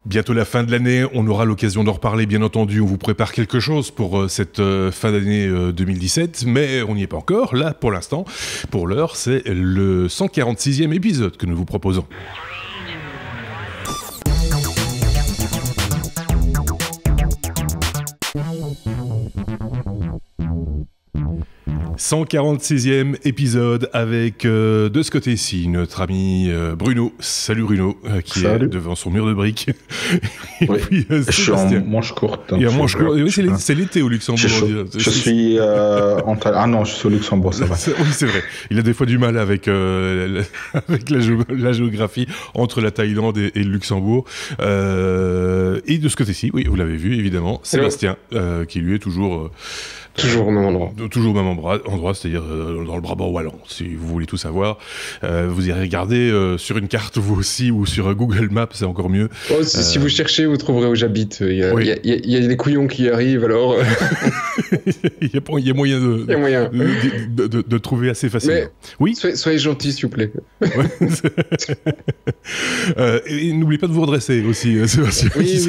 Bientôt la fin de l'année, on aura l'occasion d'en reparler bien entendu, on vous prépare quelque chose pour cette fin d'année 2017, mais on n'y est pas encore, là pour l'instant, pour l'heure c'est le 146e épisode que nous vous proposons. « 146e épisode avec de ce côté-ci notre ami Bruno. Salut Bruno, qui est devant son mur de briques. Et oui, puis, je suis en manche courte. Et en manche courte. Oui, c'est l'été au Luxembourg. Je suis Ah non, je suis au Luxembourg, ça va. Oui, c'est vrai. Il a des fois du mal avec la géographie entre la Thaïlande et le Luxembourg. Et de ce côté-ci, oui, vous l'avez vu évidemment, Sébastien, qui lui est toujours... Toujours au même endroit. Toujours au même endroit, c'est-à-dire dans le Brabant wallon, si vous voulez tout savoir. Vous irez regarder sur une carte, vous aussi, ou sur Google Maps, c'est encore mieux. Oh, si vous cherchez, vous trouverez où j'habite. Il y a des couillons qui arrivent, alors... il y a moyen de trouver assez facilement. Mais oui, soyez gentils, s'il vous plaît. Et n'oubliez pas de vous redresser aussi, Sébastien. Oui.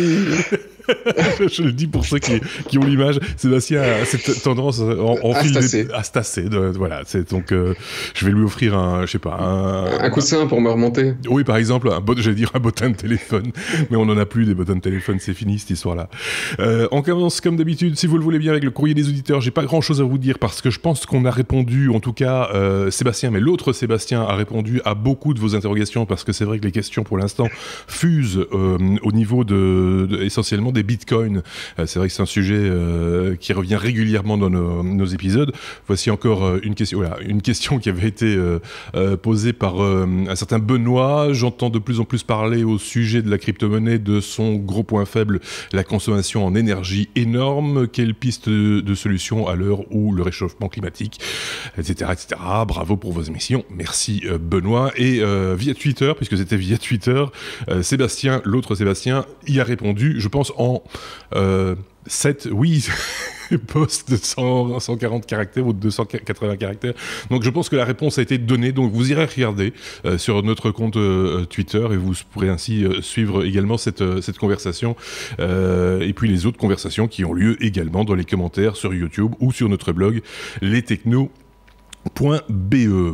Je le dis pour ceux qui ont l'image. Sébastien a cette tendance à se tasser. Voilà, donc je vais lui offrir un coussin pour me remonter. Oui, par exemple, j'allais dire un bottin de téléphone, mais on n'en a plus des bottins de téléphone, c'est fini cette histoire-là. On commence comme d'habitude, si vous le voulez bien, avec le courrier des auditeurs. J'ai pas grand-chose à vous dire parce que je pense qu'on a répondu, en tout cas Sébastien, mais l'autre Sébastien a répondu à beaucoup de vos interrogations parce que c'est vrai que les questions pour l'instant fusent au niveau essentiellement des bitcoins. C'est vrai que c'est un sujet qui revient régulièrement dans nos épisodes. Voici encore une question qui avait été posée par un certain Benoît. J'entends de plus en plus parler au sujet de la crypto-monnaie, de son gros point faible, la consommation en énergie énorme. Quelle piste de solution à l'heure où le réchauffement climatique, etc., etc. Bravo pour vos émissions. Merci Benoît. Et via Twitter, puisque c'était via Twitter, Sébastien, l'autre Sébastien, y a répondu, je pense, en 7 posts de 140 caractères ou de 280 caractères. Donc je pense que la réponse a été donnée. Donc vous irez regarder sur notre compte Twitter et vous pourrez ainsi suivre également cette conversation et puis les autres conversations qui ont lieu également dans les commentaires sur YouTube ou sur notre blog lestechno.be.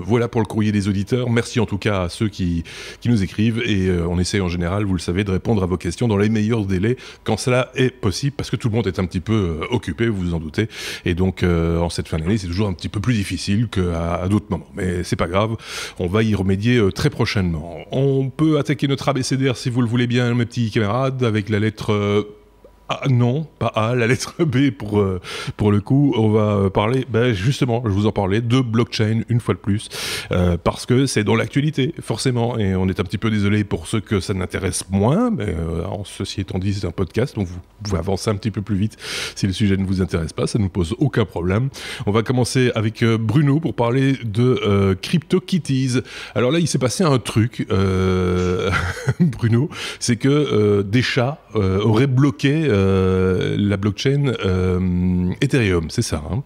Voilà pour le courrier des auditeurs. Merci en tout cas à ceux qui nous écrivent et on essaie en général, vous le savez, de répondre à vos questions dans les meilleurs délais quand cela est possible parce que tout le monde est un petit peu occupé, vous vous en doutez, et donc en cette fin d'année c'est toujours un petit peu plus difficile qu'à d'autres moments, mais c'est pas grave, on va y remédier très prochainement. On peut attaquer notre abécédaire si vous le voulez bien, mes petits camarades, avec la lettre non, pas A, la lettre B pour le coup. On va parler, justement, je vous en parlais, de blockchain une fois de plus, parce que c'est dans l'actualité, forcément, et on est un petit peu désolé pour ceux que ça n'intéresse moins, mais ceci étant dit, c'est un podcast, donc vous pouvez avancer un petit peu plus vite si le sujet ne vous intéresse pas, ça ne nous pose aucun problème. On va commencer avec Bruno pour parler de CryptoKitties. Alors là, il s'est passé un truc, Bruno, c'est que des chats auraient bloqué la blockchain Ethereum, c'est ça, hein?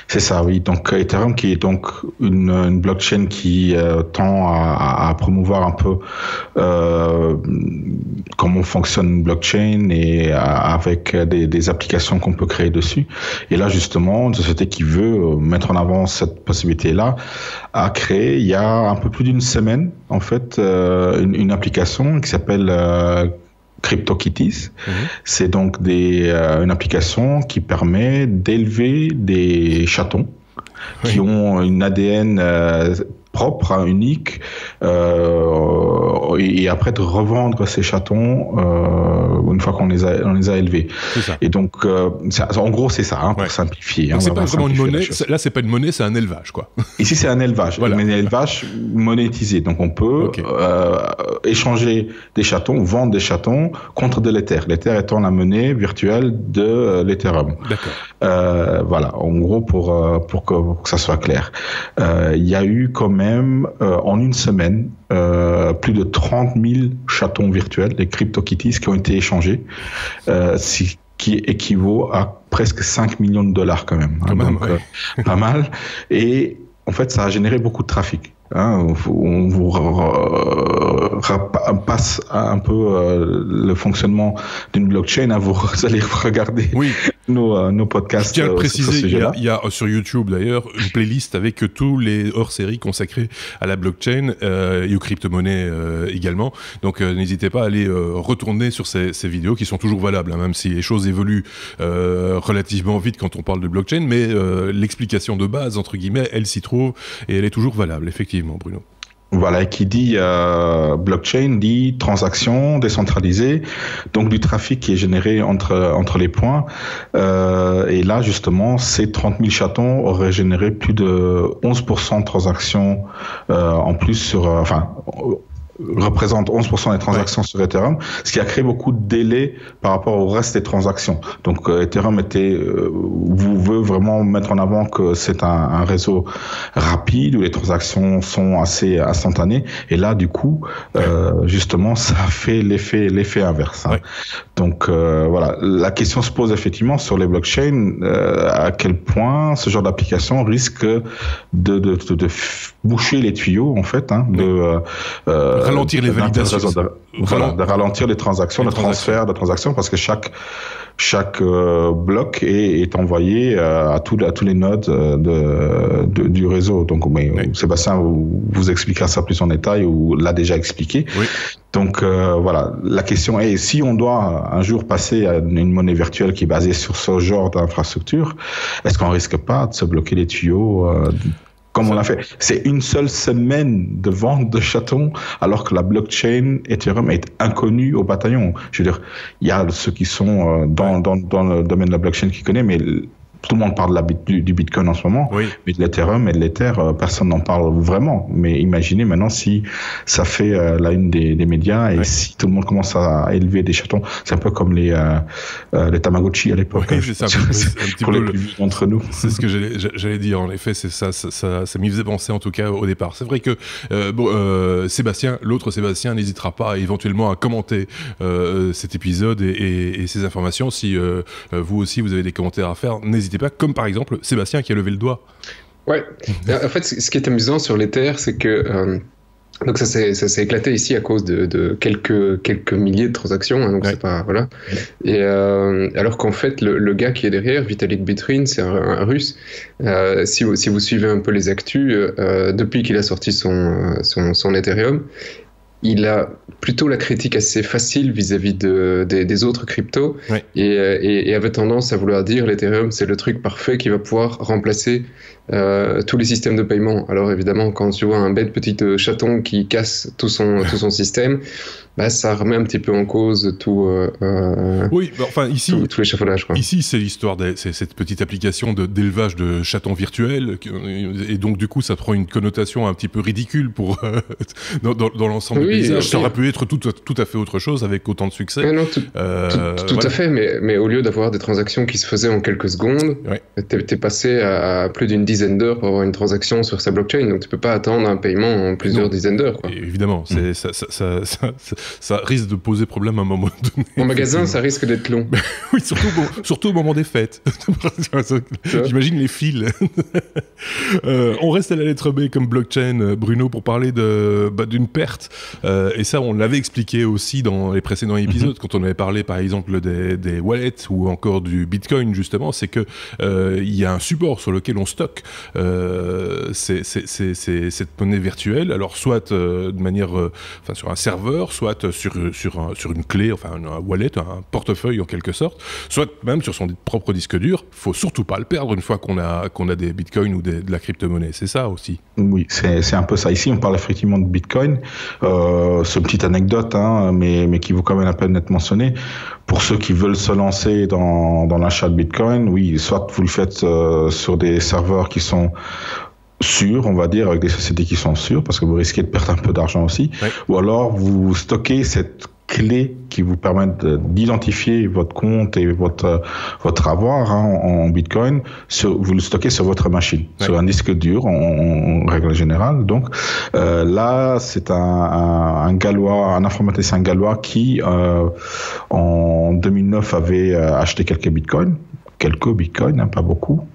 C'est ça, oui. Donc Ethereum, qui est donc une blockchain qui tend à promouvoir un peu comment fonctionne une blockchain et avec des applications qu'on peut créer dessus. Et là, justement, une société qui veut mettre en avant cette possibilité-là a créé, il y a un peu plus d'une semaine, en fait, une application qui s'appelle CryptoKitties. C'est donc une application qui permet d'élever des chatons qui ont une ADN propre, unique, et après de revendre ces chatons une fois qu'on les a élevés. Et donc, en gros, c'est ça, hein, pour simplifier. Donc c'est pas vraiment une monnaie. Là, c'est pas une monnaie, c'est un élevage, quoi. Ici, c'est un élevage, voilà. Mais un élevage monétisé. Donc, on peut échanger des chatons, vendre des chatons contre de l'Ether. L'Ether étant la monnaie virtuelle de l'Ethereum. D'accord. Voilà, en gros, pour que ça soit clair. Il y a eu quand même en une semaine plus de 30 000 chatons virtuels, les CryptoKitties, qui ont été échangés, qui équivaut à presque 5 millions de dollars quand même. Pas mal. Et en fait, ça a généré beaucoup de trafic. hein, on vous passe un peu le fonctionnement d'une blockchain. Vous allez regarder nos podcasts. Je tiens à le préciser, il y a sur YouTube d'ailleurs une playlist avec tous les hors-séries consacrés à la blockchain et aux crypto-monnaies également. Donc n'hésitez pas à aller retourner sur ces vidéos qui sont toujours valables, hein, même si les choses évoluent relativement vite quand on parle de blockchain, mais l'explication de base, entre guillemets, elle s'y trouve et elle est toujours valable, effectivement, Bruno. Voilà, qui dit blockchain dit transaction décentralisée, donc du trafic qui est généré entre les points. Et là, justement, ces 30 000 chatons auraient généré plus de 11% de transactions en plus sur... représente 11% des transactions sur Ethereum, ce qui a créé beaucoup de délais par rapport au reste des transactions. Donc Ethereum veut vraiment mettre en avant que c'est un réseau rapide où les transactions sont assez instantanées. Et là, du coup, justement, ça a fait l'effet inverse. Hein. Donc voilà, la question se pose effectivement sur les blockchains, à quel point ce genre d'application risque de boucher les tuyaux, en fait, hein, ralentir les validations. De ralentir les transactions, le transfert de transactions, parce que chaque bloc est envoyé à tous les nodes du réseau. Donc, Sébastien vous expliquera ça plus en détail ou l'a déjà expliqué. Oui. Donc voilà, la question est, si on doit un jour passer à une monnaie virtuelle qui est basée sur ce genre d'infrastructure, est-ce qu'on risque pas de se bloquer les tuyaux comme on l'a fait? C'est une seule semaine de vente de chatons, alors que la blockchain Ethereum est inconnue au bataillon. Je veux dire, il y a ceux qui sont dans le domaine de la blockchain qui connaissent, mais tout le monde parle du Bitcoin en ce moment, mais de l'Ethereum et de l'Ether, personne n'en parle vraiment. Mais imaginez maintenant si ça fait la une des médias et si tout le monde commence à élever des chatons. C'est un peu comme les Tamagotchi à l'époque. Oui, c'est un petit pour peu les plus vieux d'entre nous. C'est ce que j'allais dire. En effet, c'est ça m'y faisait penser en tout cas au départ. C'est vrai que Sébastien, l'autre Sébastien, n'hésitera pas éventuellement à commenter cet épisode et ces informations. Si vous aussi vous avez des commentaires à faire, n'hésitez pas, comme par exemple Sébastien qui a levé le doigt. Ouais, en fait, ce qui est amusant sur l'Ether, c'est que donc ça s'est éclaté ici à cause de quelques milliers de transactions, hein, donc c'est pas voilà. Et alors qu'en fait le gars qui est derrière, Vitalik Buterin, c'est un Russe. Si vous suivez un peu les actus, depuis qu'il a sorti son Ethereum, il a plutôt la critique assez facile vis-à-vis des autres cryptos et avait tendance à vouloir dire l'Ethereum c'est le truc parfait qui va pouvoir remplacer tous les systèmes de paiement. Alors évidemment, quand tu vois un bête petit chaton qui casse tout son système, ça remet un petit peu en cause tout l'échafaudage. Ici, c'est l'histoire c'est cette petite application d'élevage de chatons virtuels, et donc du coup, ça prend une connotation un petit peu ridicule pour dans l'ensemble du paysage. Ça aurait pu être tout à fait autre chose avec autant de succès. Tout à fait, mais au lieu d'avoir des transactions qui se faisaient en quelques secondes, t'es passé à plus d'une dizaine d'heures pour avoir une transaction sur sa blockchain, donc tu peux pas attendre un paiement en plusieurs dizaines d'heures. Évidemment, ça risque de poser problème à un moment donné. En magasin, ça risque d'être long. Oui, surtout au moment des fêtes. J'imagine les fils. On reste à la lettre B comme blockchain, Bruno, pour parler d'une perte. Et ça, on l'avait expliqué aussi dans les précédents épisodes, quand on avait parlé, par exemple, des wallets ou encore du Bitcoin, justement, c'est que il y a un support sur lequel on stocke cette monnaie virtuelle, alors soit de manière sur un serveur, soit sur une clé, enfin un wallet, un portefeuille en quelque sorte, soit même sur son propre disque dur. Faut surtout pas le perdre une fois qu'on a des bitcoins ou de la crypto-monnaie. C'est ça aussi. Oui, c'est un peu ça. Ici, on parle effectivement de bitcoin. C'est une petite anecdote, mais qui vaut quand même la peine d'être mentionnée. Pour ceux qui veulent se lancer dans l'achat de bitcoin, oui, soit vous le faites sur des serveurs qui sont sûrs, on va dire, avec des sociétés qui sont sûres, parce que vous risquez de perdre un peu d'argent aussi, ou alors vous stockez cette clé qui vous permet d'identifier votre compte et votre avoir en Bitcoin, vous le stockez sur votre machine, sur un disque dur en règle générale. Donc là, c'est un Gallois, un informaticien gallois qui en 2009 avait acheté quelques Bitcoins, quelques bitcoins, hein, pas beaucoup,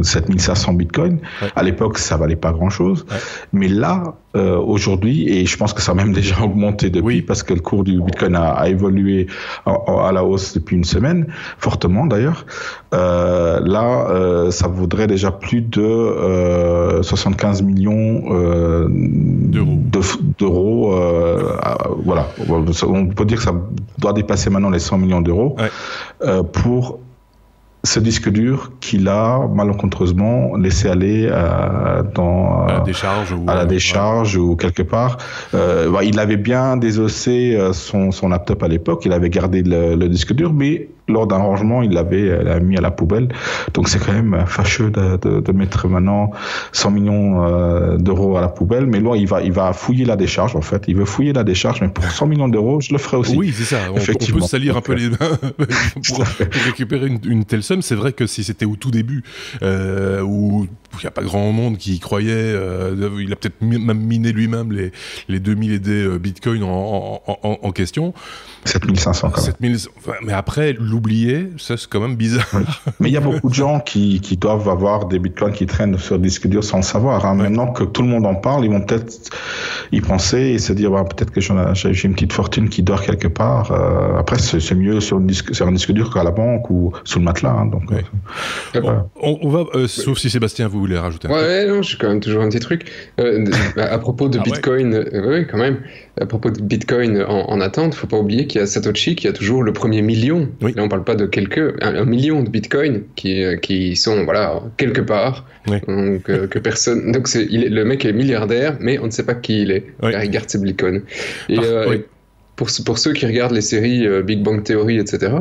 7500 bitcoins. Ouais. À l'époque, ça valait pas grand-chose. Ouais. Mais là, aujourd'hui, et je pense que ça a même déjà augmenté depuis, parce que le cours du bitcoin a évolué à la hausse depuis une semaine, fortement d'ailleurs. Là, ça vaudrait déjà plus de 75 millions d'euros. Voilà, on peut dire que ça doit dépasser maintenant les 100 millions d'euros pour ce disque dur qu'il a malencontreusement laissé aller à la décharge ou quelque part. Il avait bien désossé son laptop à l'époque, il avait gardé le disque dur, mais lors d'un rangement, il l'avait mis à la poubelle. Donc c'est quand même fâcheux de mettre maintenant 100 millions d'euros à la poubelle. Mais là, il va fouiller la décharge, en fait. Il veut fouiller la décharge, mais pour 100 millions d'euros, je le ferai aussi. Oui, c'est ça. On peut se salir un peu les mains pour récupérer une telle somme. C'est vrai que si c'était au tout début, où il n'y a pas grand monde qui y croyait, il a peut-être même miné lui-même les 2000 et des bitcoins en question. 7500 quand même. 7000, mais après, l'oublier, ça c'est quand même bizarre. Oui. Mais il y a beaucoup de gens qui doivent avoir des bitcoins qui traînent sur le disque dur sans le savoir. Hein. Maintenant que tout le monde en parle, ils vont peut-être y penser et se dire peut-être que j'ai une petite fortune qui dort quelque part. Après, c'est mieux sur un disque dur qu'à la banque ou sous le matelas. Hein, donc, on va, sauf si Sébastien, vous voulez rajouter un truc. Non, j'ai quand même toujours un petit truc. À propos de Bitcoin, oui, quand même. À propos de Bitcoin en attente, il ne faut pas oublier qu'il y a Satoshi qui a toujours le premier million. Oui. Là, on ne parle pas de un million de Bitcoin qui sont quelque part. Oui. Donc, que personne. Donc, le mec est milliardaire, mais on ne sait pas qui il est. Oui. Il garde ses Bitcoins. Et, pour ceux qui regardent les séries Big Bang Theory, etc.,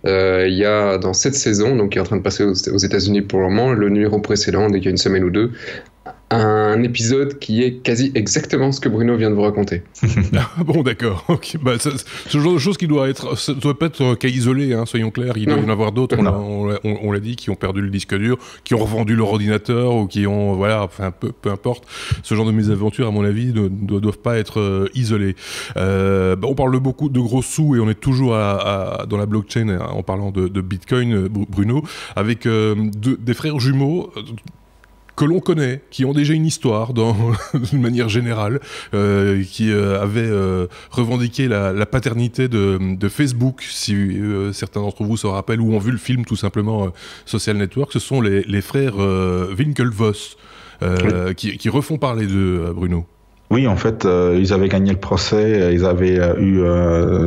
il y a dans cette saison, donc qui est en train de passer aux États-Unis pour le moment, le numéro précédent, il y a une semaine ou deux, un épisode qui est quasi exactement ce que Bruno vient de vous raconter. Bon, d'accord. Okay. Ce genre de choses qui doit pas être qu'à isoler, hein, soyons clairs. Il doit y en avoir d'autres, on l'a dit, qui ont perdu le disque dur, qui ont revendu leur ordinateur ou qui ont, peu importe. Ce genre de mésaventures, à mon avis, ne doivent pas être isolés. On parle beaucoup de gros sous et on est toujours dans la blockchain en parlant de Bitcoin, Bruno, avec des frères jumeaux que l'on connaît, qui ont déjà une histoire d'une manière générale, qui avaient revendiqué la paternité de Facebook, si certains d'entre vous se rappellent, ou ont vu le film tout simplement Social Network. Ce sont les frères Winklevoss qui refont parler d'eux, Bruno. Oui, en fait, ils avaient gagné le procès, ils avaient eu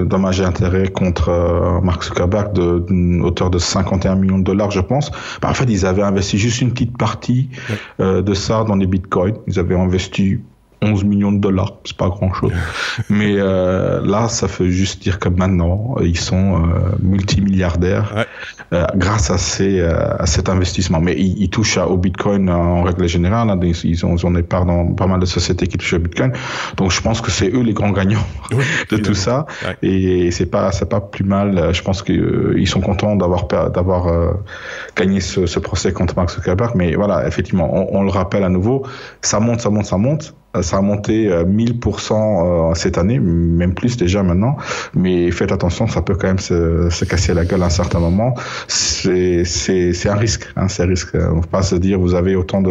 dommages et intérêts contre Mark Zuckerberg d'une hauteur de 51 millions de dollars, je pense. En fait, ils avaient investi juste une petite partie de ça dans les bitcoins. Ils avaient investi 11 millions de dollars, c'est pas grand-chose. Mais là, ça veut juste dire que maintenant, ils sont multimilliardaires grâce à cet investissement. Mais ils touchent au Bitcoin en règle générale. Hein, ils ont des parts dans pas mal de sociétés qui touchent au Bitcoin. Donc, je pense que c'est eux les grands gagnants de tout ça. Ouais. Et c'est pas plus mal. Je pense qu'ils sont contents d'avoir gagné ce procès contre Mark Zuckerberg. Mais voilà, effectivement, on le rappelle à nouveau, ça monte. Ça a monté 1000% cette année, même plus déjà maintenant. Mais faites attention, ça peut quand même se casser la gueule à un certain moment. C'est un risque. Hein, c'est un risque. On ne peut pas se dire vous avez autant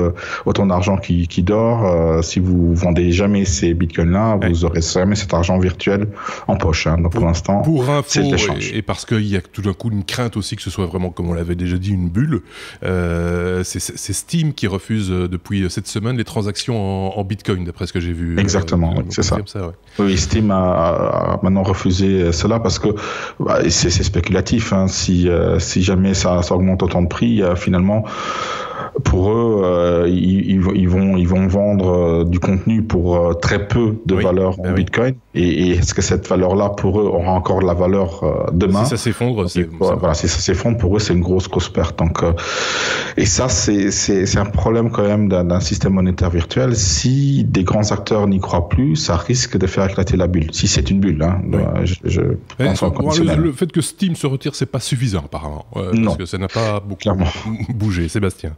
d'argent qui dort. Si vous vendez jamais ces bitcoins-là, vous aurez jamais cet argent virtuel en poche. Hein. Donc pour l'instant, c'est le échange. Et parce qu'il y a tout d'un coup une crainte aussi que ce soit vraiment, comme on l'avait déjà dit, une bulle. C'est Steam qui refuse depuis cette semaine les transactions en bitcoin. D'après ce que j'ai vu. Exactement, c'est ça. Oui, Steam a maintenant refusé cela parce que c'est spéculatif. Hein. Si jamais ça augmente autant de prix, finalement, pour eux, ils vont vendre du contenu pour très peu de valeur en Bitcoin. Et est-ce que cette valeur-là, pour eux, aura encore de la valeur demain ? Si ça s'effondre, si ça s'effondre, pour eux, c'est une grosse perte. Donc, et ça, c'est un problème quand même d'un système monétaire virtuel. Si des grands acteurs n'y croient plus, ça risque de faire éclater la bulle. Si c'est une bulle, hein. Je pense en conditionnel. Le fait que Steam se retire, c'est pas suffisant apparemment, parce que ça n'a pas beaucoup bougé. Sébastien.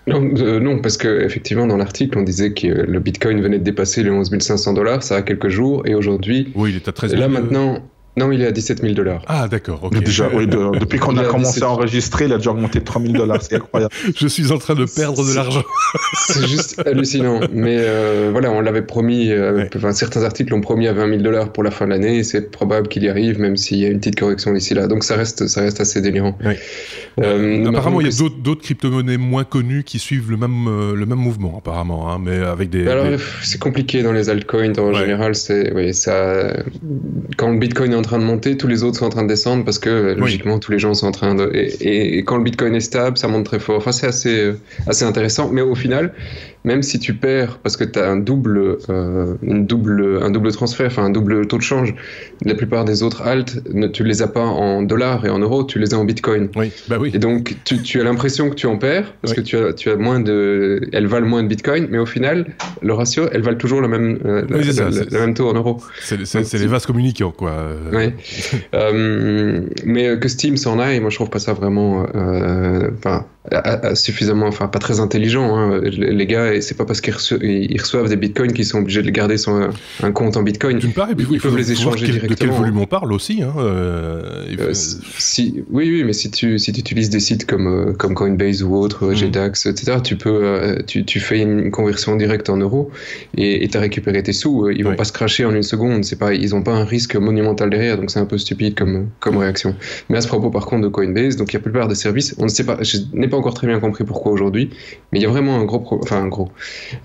Non, parce que effectivement dans l'article on disait que le Bitcoin venait de dépasser les 11 500 $, ça a quelques jours, et aujourd'hui, il est à 13 là maintenant, Non, il est à $17 000. Ah, d'accord. Ok. Déjà, oui, depuis qu'on a commencé à enregistrer, il a déjà augmenté de $3 000. C'est incroyable. Je suis en train de perdre de l'argent. C'est juste hallucinant. Mais voilà, on l'avait promis. Enfin, certains articles l'ont promis à $20 000 pour la fin de l'année. C'est probable qu'il y arrive, même s'il y a une petite correction d'ici là. Donc ça reste assez délirant. Oui. Apparemment, il y a d'autres crypto-monnaies moins connues qui suivent le même mouvement, apparemment, hein, mais avec des. Alors, c'est compliqué dans les altcoins en général. Quand le Bitcoin est en train de monter, tous les autres sont en train de descendre parce que logiquement tous les gens sont en train de. Et quand le Bitcoin est stable, ça monte très fort. Enfin, c'est assez intéressant. Mais au final, même si tu perds parce que tu as un double transfert, enfin un double taux de change, la plupart des autres alts, tu les as pas en dollars et en euros, tu les as en Bitcoin. Oui, bah oui. Et donc tu as l'impression que tu en perds parce que tu as moins de, elles valent moins de Bitcoin, mais au final le ratio, elles valent toujours le même taux en euros. C'est les vases communicants, quoi. Oui. Mais que Steam s'en aille, moi je trouve pas ça vraiment suffisamment, enfin pas très intelligent, hein. Les gars, et c'est pas parce qu'ils reçoivent des bitcoins qu'ils sont obligés de garder un compte en bitcoin. D'une part, et puis ils peuvent les échanger directement. De quel volume on parle aussi, hein. Oui, mais si tu utilises des sites comme Coinbase ou autres, GDAX, etc., tu fais une conversion directe en euros et tu as récupéré tes sous. Ils vont pas se crasher en une seconde. Ils ont pas un risque monumental derrière, donc c'est un peu stupide comme réaction. Mais à ce propos, par contre, de Coinbase, donc il y a la plupart des services, on ne sait pas, je n'ai pas encore très bien compris pourquoi aujourd'hui, mais il y a vraiment une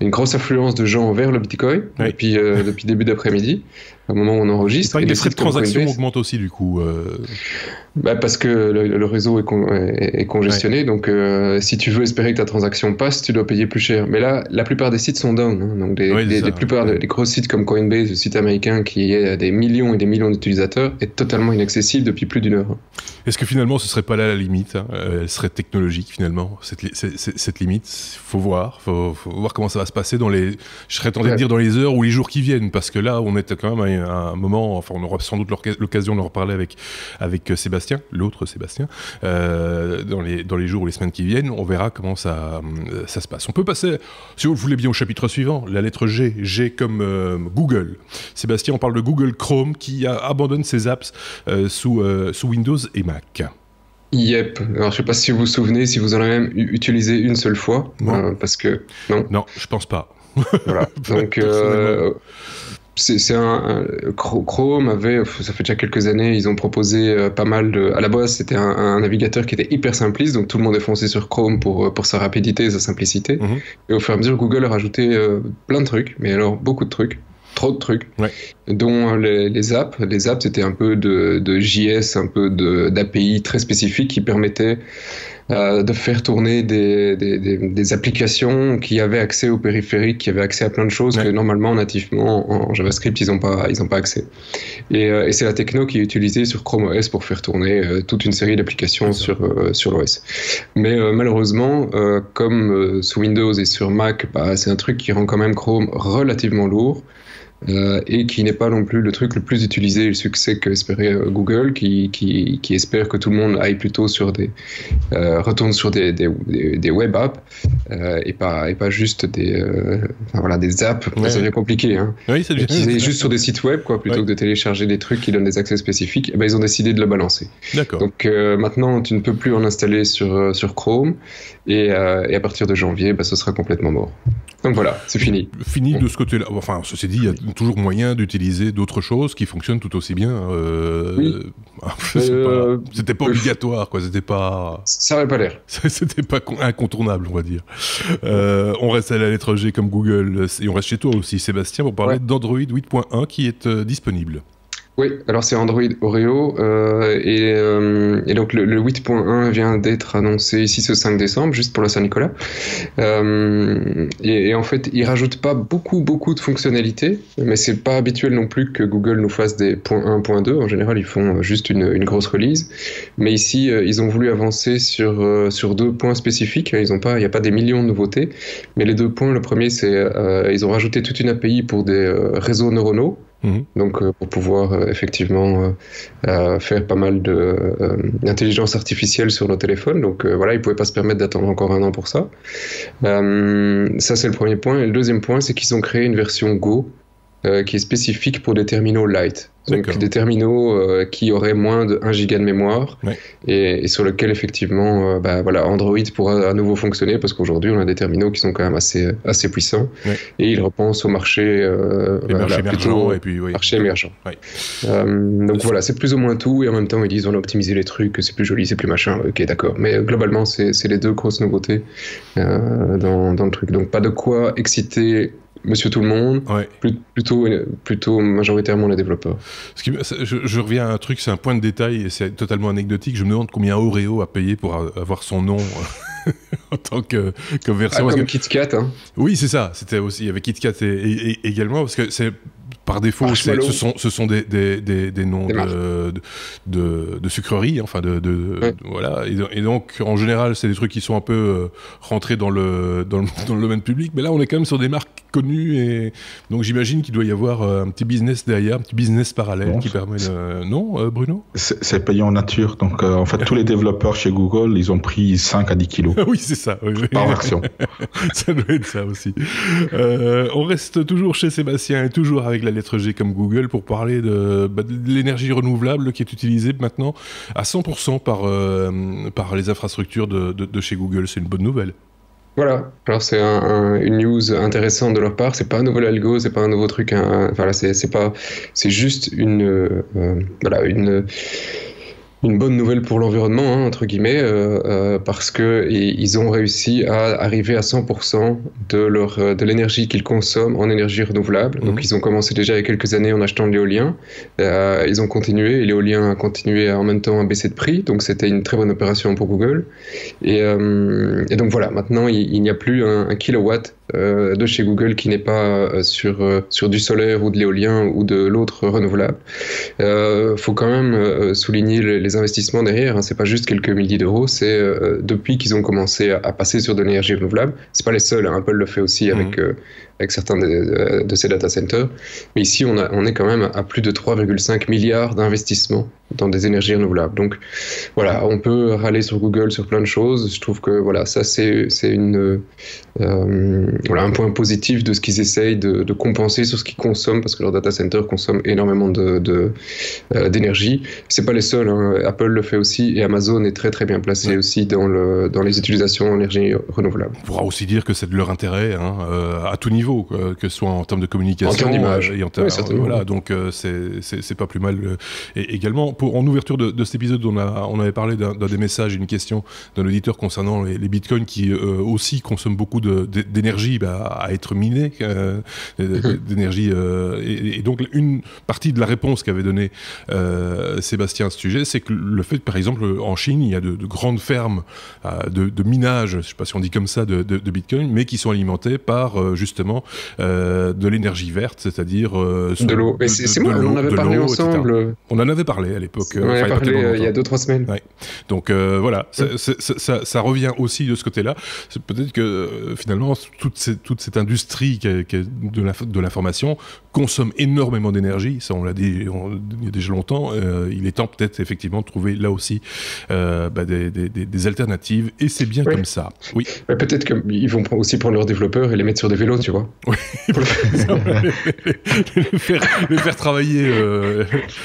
grosse affluence de gens vers le Bitcoin depuis début d'après-midi, au moment où on enregistre. Et les frais de transaction augmentent aussi, du coup. Parce que le réseau est congestionné, donc si tu veux espérer que ta transaction passe, tu dois payer plus cher. Mais là, la plupart des sites sont down, hein. Donc la plupart des gros sites comme Coinbase, le site américain qui a des millions et des millions d'utilisateurs, est totalement inaccessible depuis plus d'1 heure. Est-ce que finalement ce serait pas là la limite, hein, elle serait technologique finalement, cette limite? Faut voir comment ça va se passer je serais tenté de dire dans les heures ou les jours qui viennent, parce que là on est quand même à un moment, enfin on aura sans doute l'occasion d'en reparler avec Sébastien, l'autre Sébastien, dans les jours ou les semaines qui viennent, on verra comment ça se passe. On peut passer, si vous le voulez bien, au chapitre suivant, la lettre G comme Google. Sébastien, on parle de Google Chrome qui abandonne ses apps sous Windows et Mac. Yep. Alors je sais pas si vous vous souvenez, si vous en avez même utilisé une seule fois, parce que non, je pense pas. Voilà. Donc Chrome ça fait déjà quelques années, ils ont proposé pas mal de. À la base, c'était un navigateur qui était hyper simpliste, donc tout le monde est foncé sur Chrome pour sa rapidité et sa simplicité. Et au fur et à mesure, Google a rajouté plein de trucs, mais alors beaucoup de trucs. Trop de trucs, dont les apps. Les apps, c'était un peu de JS, un peu d'API très spécifiques qui permettaient de faire tourner des applications qui avaient accès au périphérique, qui avaient accès à plein de choses que normalement, nativement, en JavaScript, ils n'ont pas accès. Et c'est la techno qui est utilisée sur Chrome OS pour faire tourner toute une série d'applications sur l'OS. Mais malheureusement, comme sous Windows et sur Mac, c'est un truc qui rend quand même Chrome relativement lourd. Et qui n'est pas non plus le truc le plus utilisé, le succès qu'espérait Google, qui espère que tout le monde aille plutôt sur retourne sur des web apps et pas juste des apps. Ça devient compliqué, hein. Oui, ça devient juste sur des sites web, quoi, plutôt que de télécharger des trucs qui donnent des accès spécifiques. Ils ont décidé de le balancer. D'accord. Donc maintenant, tu ne peux plus en installer sur Chrome et à partir de janvier, ce sera complètement mort. Donc voilà, c'est fini. Fini de ce côté-là. Enfin, ceci dit, il y a toujours moyen d'utiliser d'autres choses qui fonctionnent tout aussi bien. C'était pas obligatoire, quoi. C'était pas. Ça n'avait pas l'air. C'était pas incontournable, on va dire. On reste à la lettre G comme Google et on reste chez toi aussi, Sébastien, pour parler d'Android 8.1 qui est disponible. Oui, alors c'est Android Oreo et donc le 8.1 vient d'être annoncé ici ce 5 décembre, juste pour la Saint-Nicolas. Et en fait, ils rajoutent pas beaucoup de fonctionnalités, mais c'est pas habituel non plus que Google nous fasse des .1, .2. En général, ils font juste une grosse release. Mais ici, ils ont voulu avancer sur 2 points spécifiques. Il n'y a pas des millions de nouveautés, mais les 2 points, le premier, c'est ils ont rajouté toute une API pour des réseaux neuronaux. Donc pour pouvoir effectivement faire pas mal d'intelligence artificielle sur nos téléphones. Donc voilà, ils ne pouvaient pas se permettre d'attendre encore 1 an pour ça. Ça, c'est le premier point. Et le deuxième point, c'est qu'ils ont créé une version Go qui est spécifique pour des terminaux light. Donc des terminaux qui auraient moins de 1 giga de mémoire et sur lesquels effectivement Android pourra à nouveau fonctionner parce qu'aujourd'hui on a des terminaux qui sont quand même assez puissants et ils repensent au marché émergent et puis marché émergent. Donc voilà, c'est plus ou moins tout et en même temps ils disent on a optimisé les trucs, c'est plus joli, c'est plus machin, ok d'accord, mais globalement c'est les deux grosses nouveautés dans le truc, donc pas de quoi exciter Monsieur tout le monde, plutôt majoritairement les développeurs. Je reviens à un truc, c'est un point de détail et c'est totalement anecdotique. Je me demande combien Oreo a payé pour avoir son nom en tant que version. Comme KitKat, hein. Oui, c'est ça. C'était aussi, il y avait KitKat également, parce que c'est par défaut, ce sont des noms de sucreries, enfin voilà. Et donc, en général, c'est des trucs qui sont un peu rentrés dans le domaine public. Mais là, on est quand même sur des marques connues et donc j'imagine qu'il doit y avoir un petit business derrière, un petit business parallèle qui permet de... Non, Bruno ? C'est payé en nature. Donc, en fait, tous les développeurs chez Google, ils ont pris 5 à 10 kilos. Oui, c'est ça. Par version. Ça doit être ça aussi. On reste toujours chez Sébastien et toujours avec la lettre G comme Google pour parler de l'énergie renouvelable qui est utilisée maintenant à 100% par les infrastructures de chez Google. C'est une bonne nouvelle. Voilà, alors c'est une news intéressante de leur part, c'est pas un nouvel algo, c'est pas un nouveau truc, c'est juste une bonne nouvelle pour l'environnement, hein, entre guillemets, parce que ils ont réussi à arriver à 100% de l'énergie qu'ils consomment en énergie renouvelable. Donc ils ont commencé déjà il y a quelques années en achetant de l'éolien, ils ont continué, et l'éolien a continué en même temps à baisser de prix, donc c'était une très bonne opération pour Google. Et donc voilà, maintenant il n'y a plus un kilowatt de chez Google qui n'est pas sur du solaire ou de l'éolien ou de l'autre renouvelable. Faut quand même souligner les investissements derrière, hein. C'est pas juste quelques milliers d'euros, c'est depuis qu'ils ont commencé à passer sur de l'énergie renouvelable. C'est pas les seuls, hein. Apple le fait aussi avec certains de ces data centers. Mais ici, on est quand même à plus de 3,5 milliards d'investissements dans des énergies renouvelables. Donc voilà, on peut râler sur Google sur plein de choses. Je trouve que voilà, ça c'est un point positif de ce qu'ils essayent de compenser sur ce qu'ils consomment, parce que leur data center consomme énormément d'énergie. C'est pas les seuls, hein. Apple le fait aussi et Amazon est très très bien placé aussi dans les utilisations en énergie renouvelable. On pourra aussi dire que c'est de leur intérêt, hein, à tout niveau, que ce soit en termes de communication, en termes d'image, et en termes, voilà, donc c'est pas plus mal. Et également, en ouverture de cet épisode, on avait parlé d'un des messages, une question d'un auditeur concernant les bitcoins qui aussi consomment beaucoup d'énergie à être minés, d'énergie. Et donc, une partie de la réponse qu'avait donnée Sébastien à ce sujet, c'est que le fait que, par exemple, en Chine, il y a de grandes fermes de minage, je ne sais pas si on dit comme ça, de bitcoin, mais qui sont alimentées par, justement, de l'énergie verte, c'est-à-dire... de l'eau. C'est moi, on en avait parlé ensemble. Etc. On en avait parlé à l'époque. On en avait parlé il y a 2-3 semaines. Ouais. Donc voilà, ça revient aussi de ce côté-là. C'est peut-être que finalement, toute cette industrie de l'information consomme énormément d'énergie. Ça, on l'a dit il y a déjà longtemps. Il est temps peut-être effectivement de trouver là aussi des alternatives. Et c'est bien comme ça. Oui. Ouais, peut-être qu'ils vont aussi prendre leurs développeurs et les mettre sur des vélos, tu vois. Oui. les faire travailler.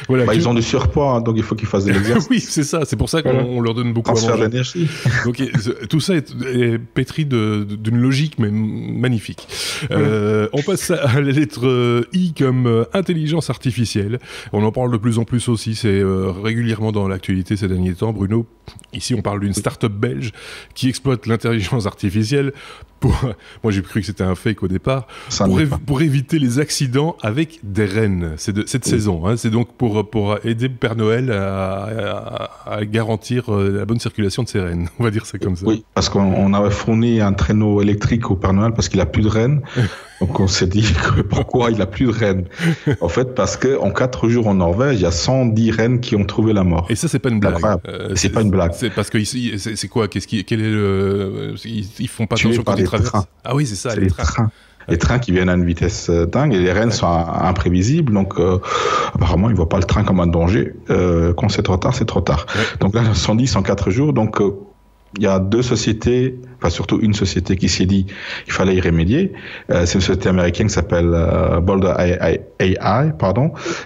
Voilà. Ils ont du surpoids, hein, donc il faut qu'ils fassent des exercices. Oui, c'est ça. C'est pour ça qu'on leur donne beaucoup à manger. D'énergie. Donc tout ça est pétri d'une logique mais magnifique. On passe à la lettre I comme intelligence artificielle. On en parle de plus en plus aussi. C'est régulièrement dans l'actualité ces derniers temps. Bruno, ici on parle d'une start-up belge qui exploite l'intelligence artificielle moi j'ai cru que c'était un fake au départ, pour éviter les accidents avec des rennes. C'est de cette saison, hein. C'est donc pour aider Père Noël à garantir la bonne circulation de ses rennes. On va dire ça comme ça. Oui, parce qu'on avait fourni un traîneau électrique au Père Noël parce qu'il a plus de rennes. Donc on s'est dit que pourquoi il a plus de rennes. En fait, parce que en 4 jours en Norvège, il y a 110 rennes qui ont trouvé la mort. Et ça, c'est pas une blague. C'est pas une blague. C'est parce que c'est quoi quel est le ils font pas attention quand ils traversent. Ah oui, c'est ça, les trains. Les trains qui viennent à une vitesse dingue et les rennes sont imprévisibles, donc apparemment ils ne voient pas le train comme un danger. Quand c'est trop tard, c'est trop tard. Ouais. Donc là, 110 en 4 jours, donc il y a deux sociétés, enfin surtout une société qui s'est dit qu'il fallait y remédier. C'est une société américaine qui s'appelle Boulder AI,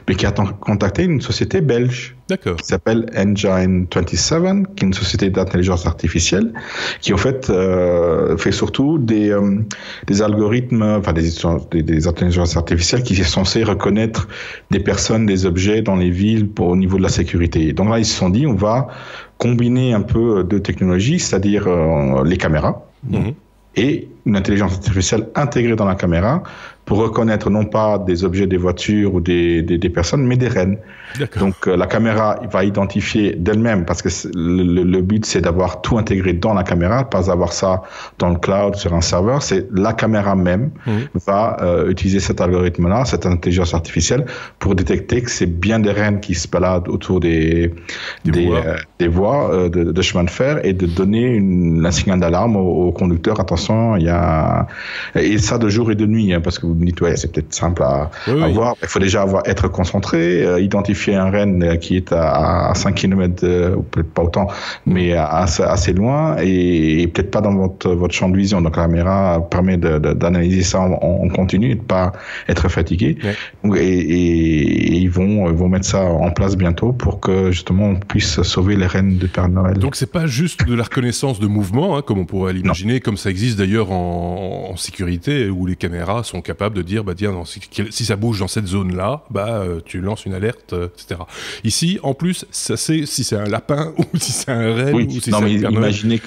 mais qui a contacté une société belge. D'accord. Qui s'appelle Engine 27, qui est une société d'intelligence artificielle, qui en fait fait surtout des algorithmes, enfin des intelligences artificielles qui sont censées reconnaître des personnes, des objets dans les villes au niveau de la sécurité. Donc là, ils se sont dit, on va combiner un peu de technologies, c'est-à-dire les caméras et une intelligence artificielle intégrée dans la caméra pour reconnaître non pas des objets, des voitures ou des personnes, mais des rennes. Donc la caméra va identifier d'elle-même, parce que le but c'est d'avoir tout intégré dans la caméra, pas avoir ça dans le cloud sur un serveur. C'est la caméra même va utiliser cet algorithme-là, cette intelligence artificielle, pour détecter que c'est bien des rennes qui se baladent autour des voies de chemin de fer, et de donner un signal d'alarme au conducteur. Attention, il y a... Et ça de jour et de nuit, parce que vous me dites, ouais, c'est peut-être simple à voir. Il faut déjà être concentré, identifier un renne qui est à 5 km, ou peut-être pas autant, mais assez loin, et peut-être pas dans votre champ de vision. Donc la caméra permet d'analyser ça en continu et de pas être fatigué. Et ils vont mettre ça en place bientôt pour que justement on puisse sauver les rennes de Père Noël. Donc c'est pas juste de la reconnaissance de mouvement, comme on pourrait l'imaginer, comme ça existe d'ailleurs en sécurité, où les caméras sont capables de dire, si ça bouge dans cette zone-là, tu lances une alerte, etc. Ici, en plus, ça sait si c'est un lapin ou si c'est un renne ou si c'est un Père Noël. Imaginez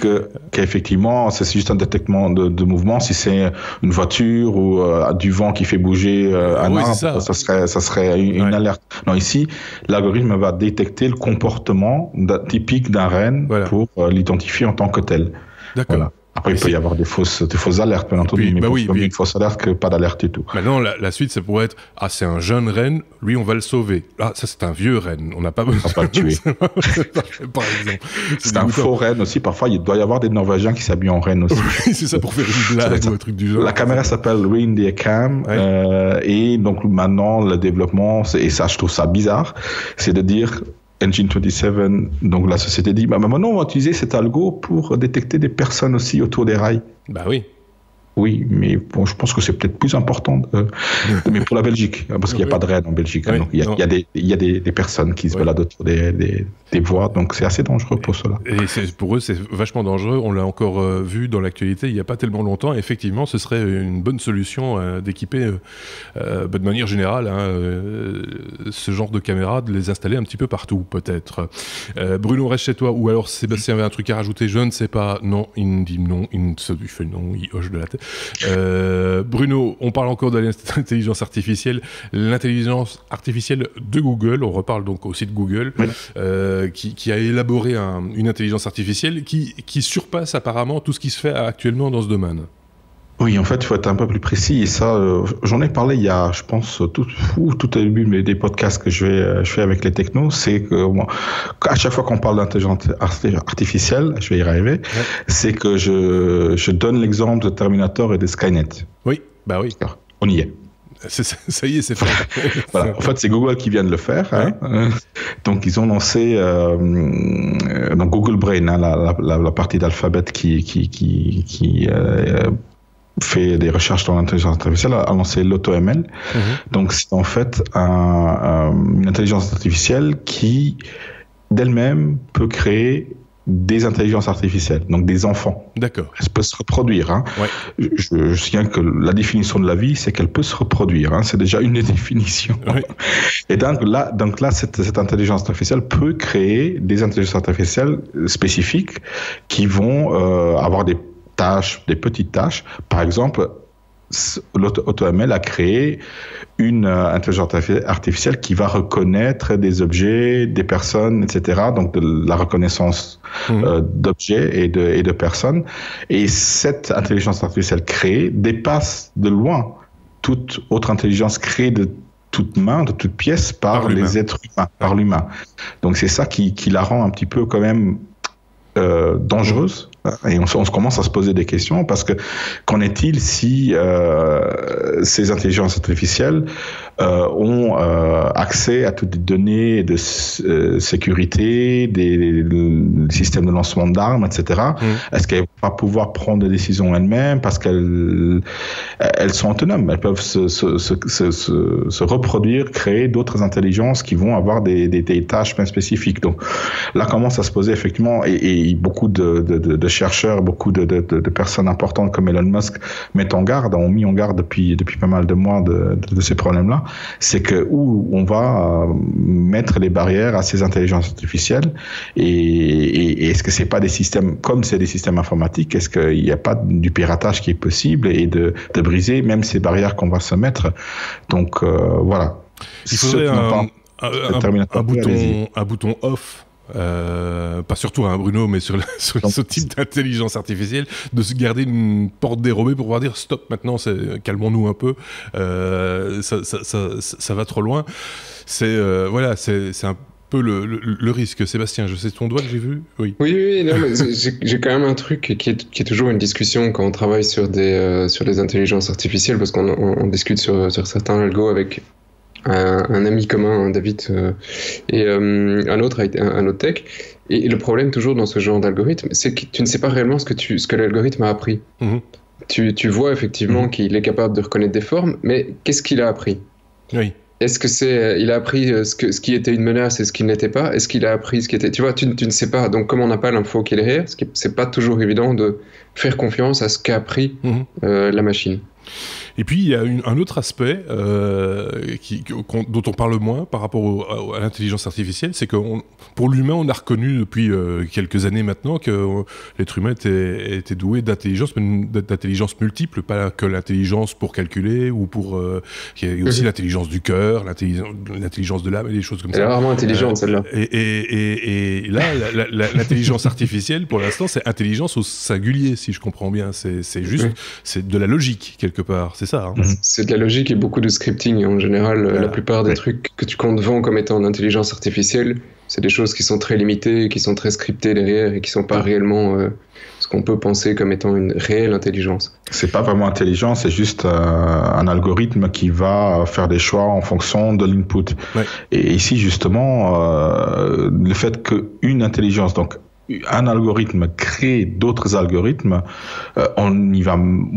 qu'effectivement, c'est juste un détectement de mouvement. Si c'est une voiture ou du vent qui fait bouger un arbre, ça serait une alerte. Non, ici, l'algorithme va détecter le comportement typique d'un renne pour l'identifier en tant que tel. D'accord. Voilà. Après, il peut y avoir des fausses alertes, bien entendu, une fausse alerte que pas d'alerte du tout. Maintenant, la suite, ça pourrait être, c'est un jeune renne, lui, on va le sauver. Ça, c'est un vieux renne, on n'a pas besoin de le tuer. Par exemple. C'est un faux renne aussi, parfois, il doit y avoir des Norvégiens qui s'habillent en renne aussi. Oui, c'est ça, pour faire une blague ou un truc du genre. La caméra s'appelle Reindeer Cam, et donc maintenant, le développement, et ça, je trouve ça bizarre, c'est de dire... Engine 27, donc la société dit, maintenant on va utiliser cet algo pour détecter des personnes aussi autour des rails. Oui, mais bon, je pense que c'est peut-être plus important, mais pour la Belgique, parce qu'il n'y a pas de rennes en Belgique. Donc il y a des personnes qui se baladent autour des voies, donc c'est assez dangereux pour cela. Et pour eux, c'est vachement dangereux. On l'a encore vu dans l'actualité il n'y a pas tellement longtemps. Effectivement, ce serait une bonne solution d'équiper, de manière générale, ce genre de caméras, de les installer un petit peu partout, peut-être. Bruno, reste chez toi, ou alors Sébastien avait un truc à rajouter, je ne sais pas. Non, il me dit non, il fait non, il hoche de la tête. Bruno, on parle encore de l'intelligence artificielle. L'intelligence artificielle de Google, on reparle donc aussi de Google, qui a élaboré une intelligence artificielle qui surpasse apparemment tout ce qui se fait actuellement dans ce domaine. Oui, en fait, il faut être un peu plus précis, et ça, j'en ai parlé il y a, je pense, tout au début des podcasts que je fais avec les technos, c'est que à chaque fois qu'on parle d'intelligence artificielle, je vais y arriver, c'est que je donne l'exemple de Terminator et de Skynet. Oui. On y est. Ça y est, c'est fait. Voilà. En fait, c'est Google qui vient de le faire. Donc, ils ont lancé donc Google Brain, la partie d'Alphabet qui fait des recherches dans l'intelligence artificielle, a lancé l'AutoML. Donc, c'est en fait une intelligence artificielle qui, d'elle-même, peut créer des intelligences artificielles, donc des enfants. D'accord. Elle peut se reproduire. Je souviens que la définition de la vie, c'est qu'elle peut se reproduire. C'est déjà une des définitions. Et donc là, cette intelligence artificielle peut créer des intelligences artificielles spécifiques qui vont avoir des petites tâches. Par exemple, l'AutoML a créé une intelligence artificielle qui va reconnaître des objets, des personnes, etc. Donc de la reconnaissance d'objets et de personnes. Et cette intelligence artificielle créée dépasse de loin toute autre intelligence créée de toute main, de toute pièce par les êtres humains, par l'humain. Donc c'est ça qui la rend un petit peu quand même dangereuse. Et on se commence à se poser des questions parce que qu'en est-il si ces intelligences artificielles ont accès à toutes les données de sécurité, des systèmes de lancement d'armes, etc. Est-ce qu'elles vont pas pouvoir prendre des décisions elles-mêmes parce qu'elles sont autonomes, elles peuvent se reproduire, créer d'autres intelligences qui vont avoir des tâches bien spécifiques. Donc là commence à se poser effectivement, et beaucoup de chercheurs, beaucoup de personnes importantes comme Elon Musk ont mis en garde depuis pas mal de mois de ces problèmes-là. C'est que où on va mettre les barrières à ces intelligences artificielles, et est-ce que c'est pas des systèmes, comme c'est des systèmes informatiques, est-ce qu'il n'y a pas du piratage qui est possible et de briser même ces barrières qu'on va se mettre. Donc voilà. Il faudrait un bouton off. Pas surtout Bruno, mais sur ce type d'intelligence artificielle, de se garder une porte dérobée pour pouvoir dire stop, maintenant calmons-nous un peu, ça va trop loin. C'est un peu le risque. Sébastien, je sais ton doigt que j'ai vu. Oui, non, mais j'ai quand même un truc qui est toujours une discussion quand on travaille sur des intelligences artificielles, parce qu'on discute sur certains algos avec un ami commun, David, et un autre tech. Et le problème toujours dans ce genre d'algorithme, c'est que tu ne sais pas réellement ce que l'algorithme a appris. Tu vois effectivement qu'il est capable de reconnaître des formes, mais qu'est-ce qu'il a appris? Oui. Est-ce que il a appris ce qui était une menace et ce qui ne l'était pas? Est-ce qu'il a appris ce qui était... Tu vois, tu ne sais pas. Donc, comme on n'a pas l'info qui est derrière, c'est pas toujours évident de faire confiance à ce qu'a appris la machine. Et puis, il y a un autre aspect dont on parle moins par rapport à l'intelligence artificielle, c'est que pour l'humain, on a reconnu depuis quelques années maintenant que l'être humain était doué d'intelligence, mais d'intelligence multiple, pas que l'intelligence pour calculer, ou pour... il y a aussi l'intelligence du cœur, l'intelligence de l'âme, et des choses comme ça. Elle est rarement intelligente, celle-là. Et là, l'intelligence artificielle, pour l'instant, c'est intelligence au singulier, si je comprends bien. C'est juste, c'est de la logique, quelque part. C'est ça. C'est de la logique et beaucoup de scripting. En général, la plupart des trucs que tu comptes vendre comme étant d'intelligence artificielle, c'est des choses qui sont très limitées, qui sont très scriptées derrière et qui sont pas réellement ce qu'on peut penser comme étant une réelle intelligence. C'est pas vraiment intelligent, c'est juste un algorithme qui va faire des choix en fonction de l'input. Ouais. Et ici, justement, le fait qu'une intelligence, donc un algorithme crée d'autres algorithmes, on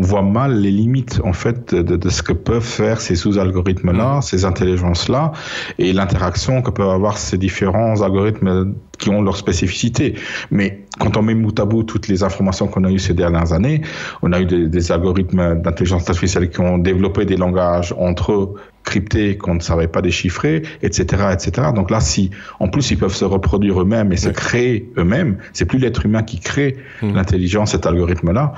voit mal les limites en fait de ce que peuvent faire ces sous-algorithmes-là, ces intelligences-là, et l'interaction que peuvent avoir ces différents algorithmes qui ont leur spécificité. Mais quand on met bout à bout toutes les informations qu'on a eues ces dernières années, on a eu des algorithmes d'intelligence artificielle qui ont développé des langages entre eux cryptés qu'on ne savait pas déchiffrer, etc., etc. Donc là, si en plus ils peuvent se reproduire eux-mêmes et se créer eux-mêmes, c'est plus l'être humain qui crée l'intelligence, cet algorithme-là.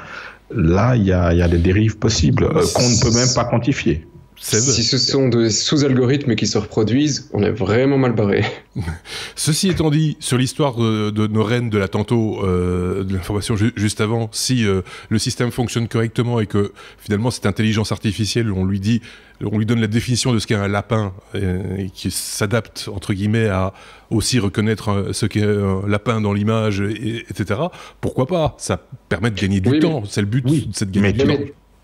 Là, il y a des dérives possibles qu'on ne peut même pas quantifier. Si ce sont des sous-algorithmes qui se reproduisent, on est vraiment mal barré. Ceci étant dit, sur l'histoire de nos reines de la tantôt, de l'information juste avant, si le système fonctionne correctement et que finalement cette intelligence artificielle, on lui donne la définition de ce qu'est un lapin et qui s'adapte entre guillemets à aussi reconnaître ce qu'est un lapin dans l'image, etc. Pourquoi pas? Ça permet de gagner du temps. C'est le but, c'est de gagner du temps.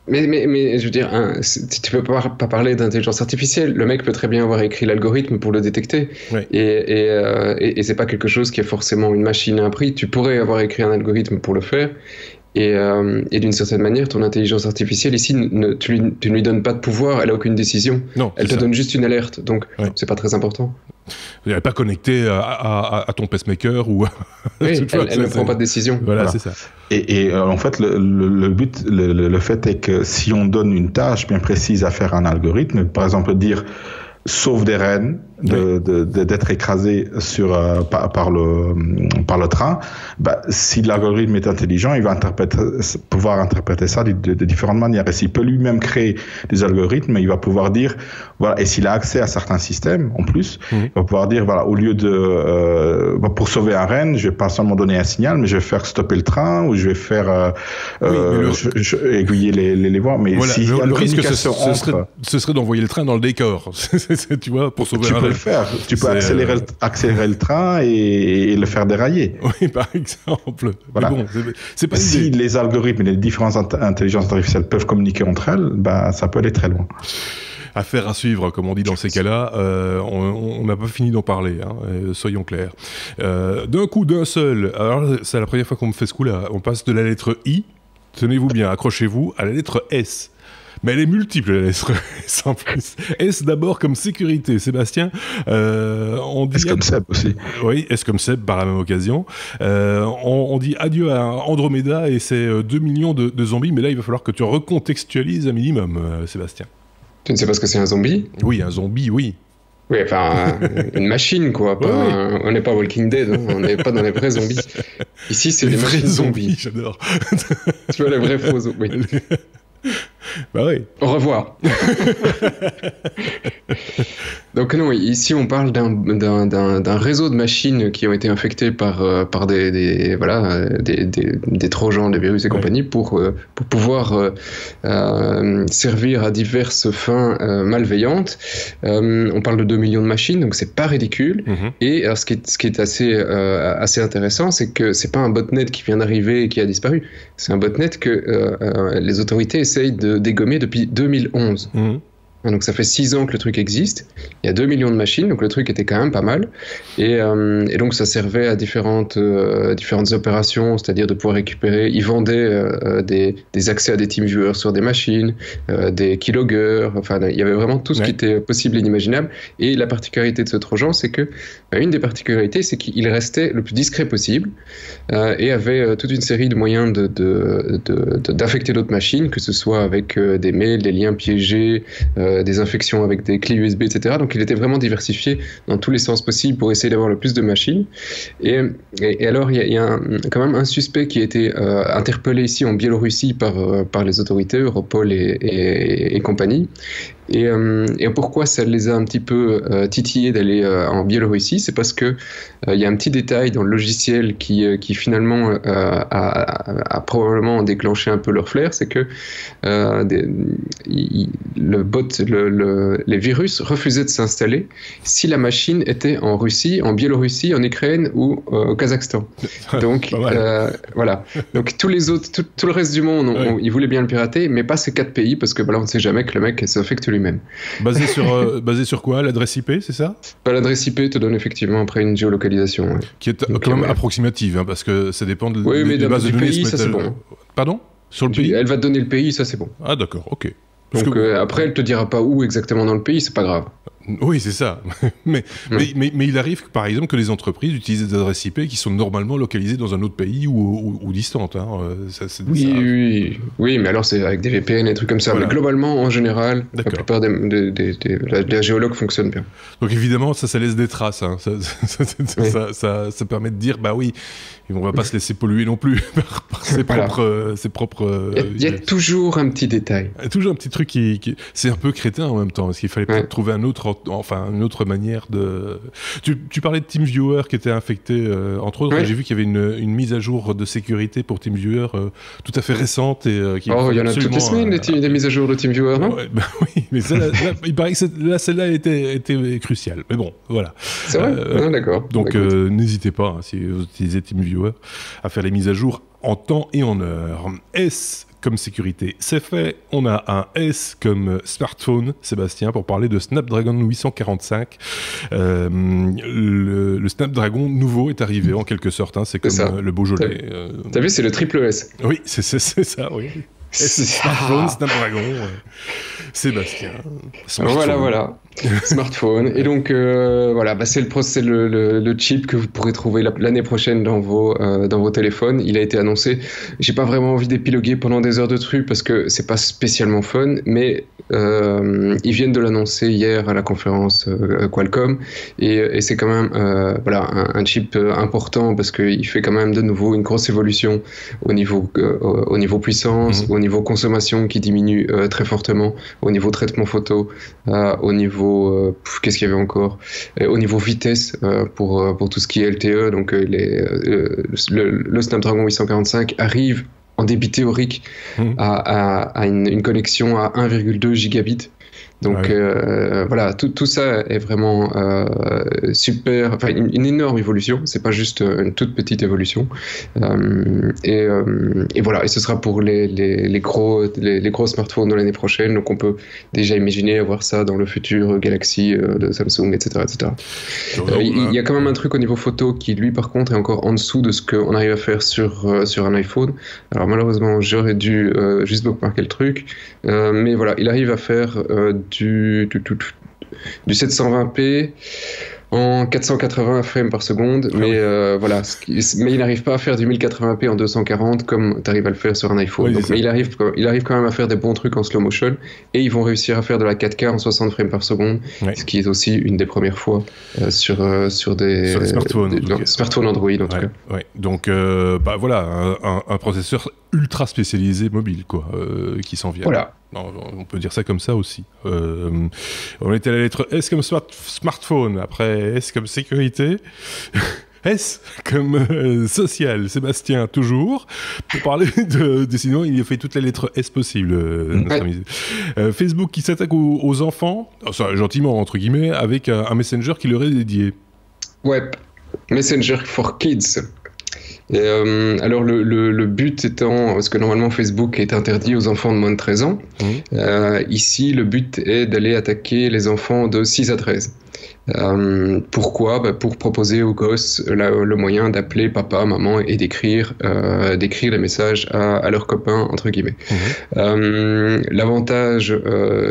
Mais je veux dire, tu peux pas parler d'intelligence artificielle. Le mec peut très bien avoir écrit l'algorithme pour le détecter. Ouais. Et c'est pas quelque chose qui est forcément une machine à un prix. Tu pourrais avoir écrit un algorithme pour le faire. Et d'une certaine manière, ton intelligence artificielle ici, tu ne lui donnes pas de pouvoir, elle a aucune décision. Non, elle te donne juste une alerte, donc c'est pas très important. Elle n'est pas connectée à ton pacemaker ou. Oui, elle ne prend pas de décision. Voilà. C'est ça. Et en fait, le but, le fait est que si on donne une tâche bien précise à faire un algorithme, par exemple dire sauve des rennes d'être écrasé par le train, si l'algorithme est intelligent, il va pouvoir interpréter ça de différentes manières. Et s'il peut lui-même créer des algorithmes, il va pouvoir dire, voilà, et s'il a accès à certains systèmes en plus, il va pouvoir dire, voilà, au lieu de pour sauver un renne, je vais pas seulement donner un signal, mais je vais faire stopper le train, ou je vais faire aiguiller les voies. Mais voilà, si le risque, ce serait d'envoyer le train dans le décor. Tu vois, pour sauver un renne. Tu peux accélérer le train et le faire dérailler. Oui, par exemple. Voilà. Mais bon, c'est pas si l'idée. les algorithmes et les différentes intelligences artificielles peuvent communiquer entre elles, ça peut aller très loin. Affaire à suivre, comme on dit dans ces cas-là. On n'a pas fini d'en parler, hein, soyons clairs. D'un coup, d'un seul, alors c'est la première fois qu'on me fait ce coup-là, on passe de la lettre I, tenez-vous bien, accrochez-vous, à la lettre S. Mais elle est multiple, la lettre S en plus. S d'abord comme sécurité, Sébastien. On dit S comme Seb aussi. Oui, S comme Seb par la même occasion. On dit adieu à Andromeda et ses 2 millions de zombies, mais là il va falloir que tu recontextualises un minimum, Sébastien. Tu ne sais pas ce que c'est un zombie? Oui, un zombie, oui. Oui, enfin, une machine, quoi. Pas oui. On n'est pas Walking Dead, hein. On n'est pas dans les vrais zombies. Ici, c'est des machines zombies. J'adore. Tu vois, les vrais faux zombies. Oui. Bah oui. Au revoir. Donc non, ici on parle d'un réseau de machines qui ont été infectées par des trojans, des virus et compagnie pour pouvoir servir à diverses fins malveillantes. On parle de 2 millions de machines, donc c'est pas ridicule. Et alors, ce qui est assez intéressant, c'est que c'est pas un botnet qui vient d'arriver et qui a disparu. C'est un botnet que les autorités essayent de dégommer depuis 2011. Donc ça fait 6 ans que le truc existe, il y a 2 millions de machines, donc le truc était quand même pas mal, et donc ça servait à différentes opérations, c'est-à-dire de pouvoir récupérer, ils vendaient des accès à des TeamViewer sur des machines, des keyloggers, enfin il y avait vraiment tout ce qui était possible et inimaginable, et la particularité de ce trojan, c'est que, une des particularités, c'est qu'il restait le plus discret possible, et avait toute une série de moyens d'affecter d'autres machines, que ce soit avec des mails, des liens piégés, des infections avec des clés USB, etc. Donc il était vraiment diversifié dans tous les sens possibles pour essayer d'avoir le plus de machines. Et alors il y a quand même un suspect qui a été interpellé ici en Biélorussie par les autorités, Europol et compagnie. Et pourquoi ça les a un petit peu titillés d'aller en Biélorussie, c'est parce que il y a un petit détail dans le logiciel qui finalement a probablement déclenché un peu leur flair, c'est que les virus refusaient de s'installer si la machine était en Russie, en Biélorussie, en Ukraine ou au Kazakhstan. Donc voilà. Donc tous les autres, tout le reste du monde, ils voulaient bien le pirater, mais pas ces 4 pays parce que on ne sait jamais que le mec s'affecte lui-même. Basé sur quoi? L'adresse IP, c'est ça? L'adresse IP te donne effectivement après une géolocalisation. Ouais. Qui est quand même approximative, hein, parce que ça dépend des bases de données. Pays, ça c'est bon. Pardon? Sur le pays? Elle va te donner le pays, ça c'est bon. Ah d'accord, ok. Donc après, elle te dira pas où exactement dans le pays, c'est pas grave. Oui, c'est ça. mais il arrive, par exemple, que les entreprises utilisent des adresses IP qui sont normalement localisées dans un autre pays ou distantes. Hein. Oui, mais alors c'est avec des VPN et des trucs comme ça. Voilà. Mais globalement, en général, la plupart la géologue fonctionne bien. Donc évidemment, ça laisse des traces. Hein. Ça permet de dire, bah oui, on va pas se laisser polluer non plus par ses propres. Il y a toujours un petit détail. Toujours un petit truc qui c'est un peu crétin en même temps, parce qu'il fallait peut-être trouver une autre manière de... Tu parlais de TeamViewer qui était infecté, entre autres. J'ai vu qu'il y avait une mise à jour de sécurité pour TeamViewer tout à fait récente. Et, il y en a toutes les semaines des mises à jour de TeamViewer, non? Oui, mais il paraît que celle-là était cruciale. Mais bon, voilà. C'est vrai d'accord. Donc n'hésitez pas, si vous utilisez TeamViewer, à faire les mises à jour en temps et en heure. S comme sécurité, c'est fait. On a un S comme smartphone, Sébastien, pour parler de Snapdragon 845. Le Snapdragon nouveau est arrivé en quelque sorte, hein, c'est comme le Beaujolais. T'as vu, c'est le triple S. Oui, c'est ça, oui. Smartphone, Snapdragon, Sébastien. Voilà. Smartphone. Et donc, c'est le chip que vous pourrez trouver l'année prochaine dans vos téléphones. Il a été annoncé. J'ai pas vraiment envie d'épiloguer pendant des heures de trucs parce que c'est pas spécialement fun, mais ils viennent de l'annoncer hier à la conférence Qualcomm et c'est quand même un chip important parce qu'il fait quand même de nouveau une grosse évolution au niveau puissance, au niveau consommation qui diminue très fortement, au niveau traitement photo, au niveau qu'est-ce qu'il y avait encore, au niveau vitesse pour tout ce qui est LTE. Donc le Snapdragon 845 arrive en débit théorique à une connexion à 1,2 gigabit Donc voilà, tout ça est vraiment super, enfin une énorme évolution. C'est pas juste une toute petite évolution. Et voilà, et ce sera pour les gros smartphones de l'année prochaine. Donc on peut déjà imaginer avoir ça dans le futur Galaxy de Samsung, etc., etc. Il y a quand même un truc au niveau photo qui lui par contre est encore en dessous de ce qu'on arrive à faire sur un iPhone. Alors malheureusement j'aurais dû juste bookmarker le truc, mais voilà, il arrive à faire du 720p en 480 frames par seconde, mais voilà, mais il n'arrive pas à faire du 1080p en 240 comme tu arrives à le faire sur un iPhone. Donc, mais il arrive quand même à faire des bons trucs en slow motion, et ils vont réussir à faire de la 4K en 60 frames par seconde, ce qui est aussi une des premières fois sur des smartphones Android en tout cas. Ouais. Donc voilà, un processeur ultra spécialisé mobile qui s'en vient. Voilà. Non, on peut dire ça comme ça aussi. On était à la lettre S comme smartphone, après S comme sécurité, S comme social, Sébastien toujours, pour parler de sinon il a fait toutes les lettres S possibles. Facebook qui s'attaque aux enfants, gentiment entre guillemets, avec un Messenger qui leur est dédié. Ouais, Messenger for Kids. Et alors le but étant, parce que normalement Facebook est interdit aux enfants de moins de 13 ans, ici le but est d'aller attaquer les enfants de 6 à 13. Pourquoi ? Pour proposer aux gosses le moyen d'appeler papa, maman et d'écrire des messages à leurs copains entre guillemets. L'avantage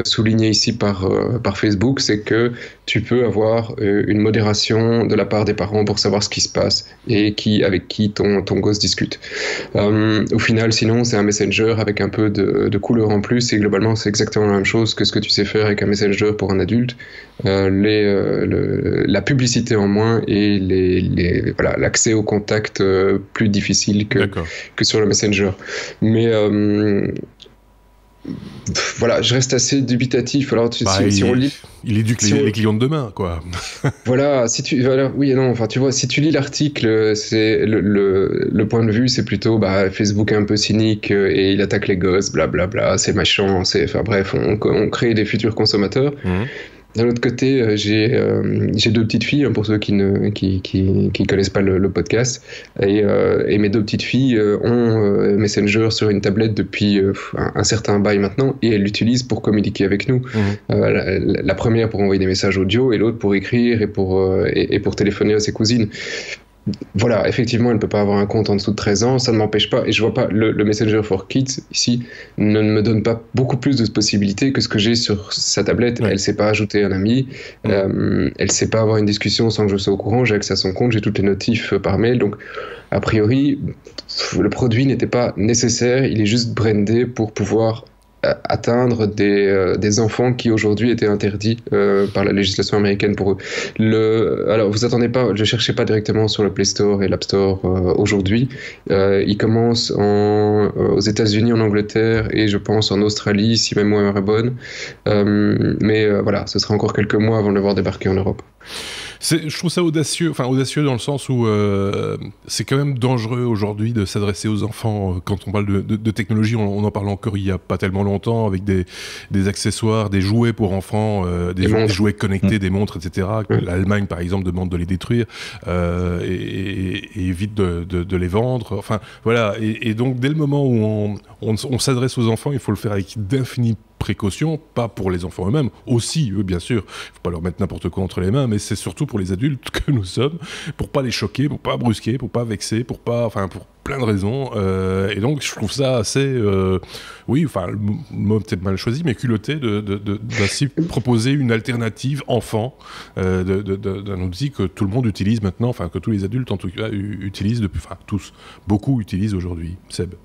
souligné ici par Facebook, c'est que tu peux avoir une modération de la part des parents pour savoir ce qui se passe et avec qui ton gosse discute. Au final, sinon, c'est un Messenger avec un peu de couleur en plus, et globalement, c'est exactement la même chose que ce que tu sais faire avec un Messenger pour un adulte. La publicité en moins et l'accès au contact plus difficile que sur le Messenger. Mais voilà, je reste assez dubitatif. Alors, si on lit, il éduque les clients de demain, quoi. Voilà, oui et non. Enfin, tu vois, si tu lis l'article, c'est le point de vue, c'est plutôt Facebook est un peu cynique et il attaque les gosses, blablabla, c'est méchant, enfin bref, on crée des futurs consommateurs. D'un autre côté, j'ai 2 petites filles, pour ceux qui connaissent pas le podcast, et mes 2 petites filles ont Messenger sur une tablette depuis un certain bail maintenant, et elles l'utilisent pour communiquer avec nous. La première pour envoyer des messages audio, et l'autre pour écrire et pour téléphoner à ses cousines. Voilà, effectivement, elle ne peut pas avoir un compte en dessous de 13 ans, ça ne m'empêche pas, et je vois pas, le Messenger for Kids, ici, ne me donne pas beaucoup plus de possibilités que ce que j'ai sur sa tablette. Elle ne sait pas ajouter un ami, elle ne sait pas avoir une discussion sans que je sois au courant, j'ai accès à son compte, j'ai toutes les notifs par mail, donc a priori, le produit n'était pas nécessaire, il est juste brandé pour pouvoir atteindre des enfants qui aujourd'hui étaient interdits par la législation américaine pour eux. Alors vous attendez pas, je cherchais pas directement sur le Play Store et l'App Store aujourd'hui. Il commence aux États-Unis, en Angleterre et je pense en Australie, si ma mémoire est bonne. Mais voilà, ce sera encore quelques mois avant de le voir débarquer en Europe. Je trouve ça audacieux dans le sens où c'est quand même dangereux aujourd'hui de s'adresser aux enfants quand on parle de technologie. On en parle encore il y a pas tellement longtemps avec des accessoires, des jouets pour enfants, des jouets connectés, des montres, etc. L'Allemagne par exemple demande de les détruire et évite de les vendre. Enfin voilà, et donc dès le moment où on s'adresse aux enfants, il faut le faire avec d'infinies précautions, pas pour les enfants eux-mêmes, aussi eux bien sûr, faut pas leur mettre n'importe quoi entre les mains, mais c'est surtout pour les adultes que nous sommes, pour pas les choquer, pour pas brusquer, pour pas vexer, pour plein de raisons, et donc je trouve ça assez, oui, enfin le mot peut-être mal choisi, mais culotté d'ainsi proposer une alternative enfant d'un outil que tout le monde utilise maintenant, enfin que tous les adultes en tout cas utilisent depuis, enfin tous, beaucoup utilisent aujourd'hui. Seb.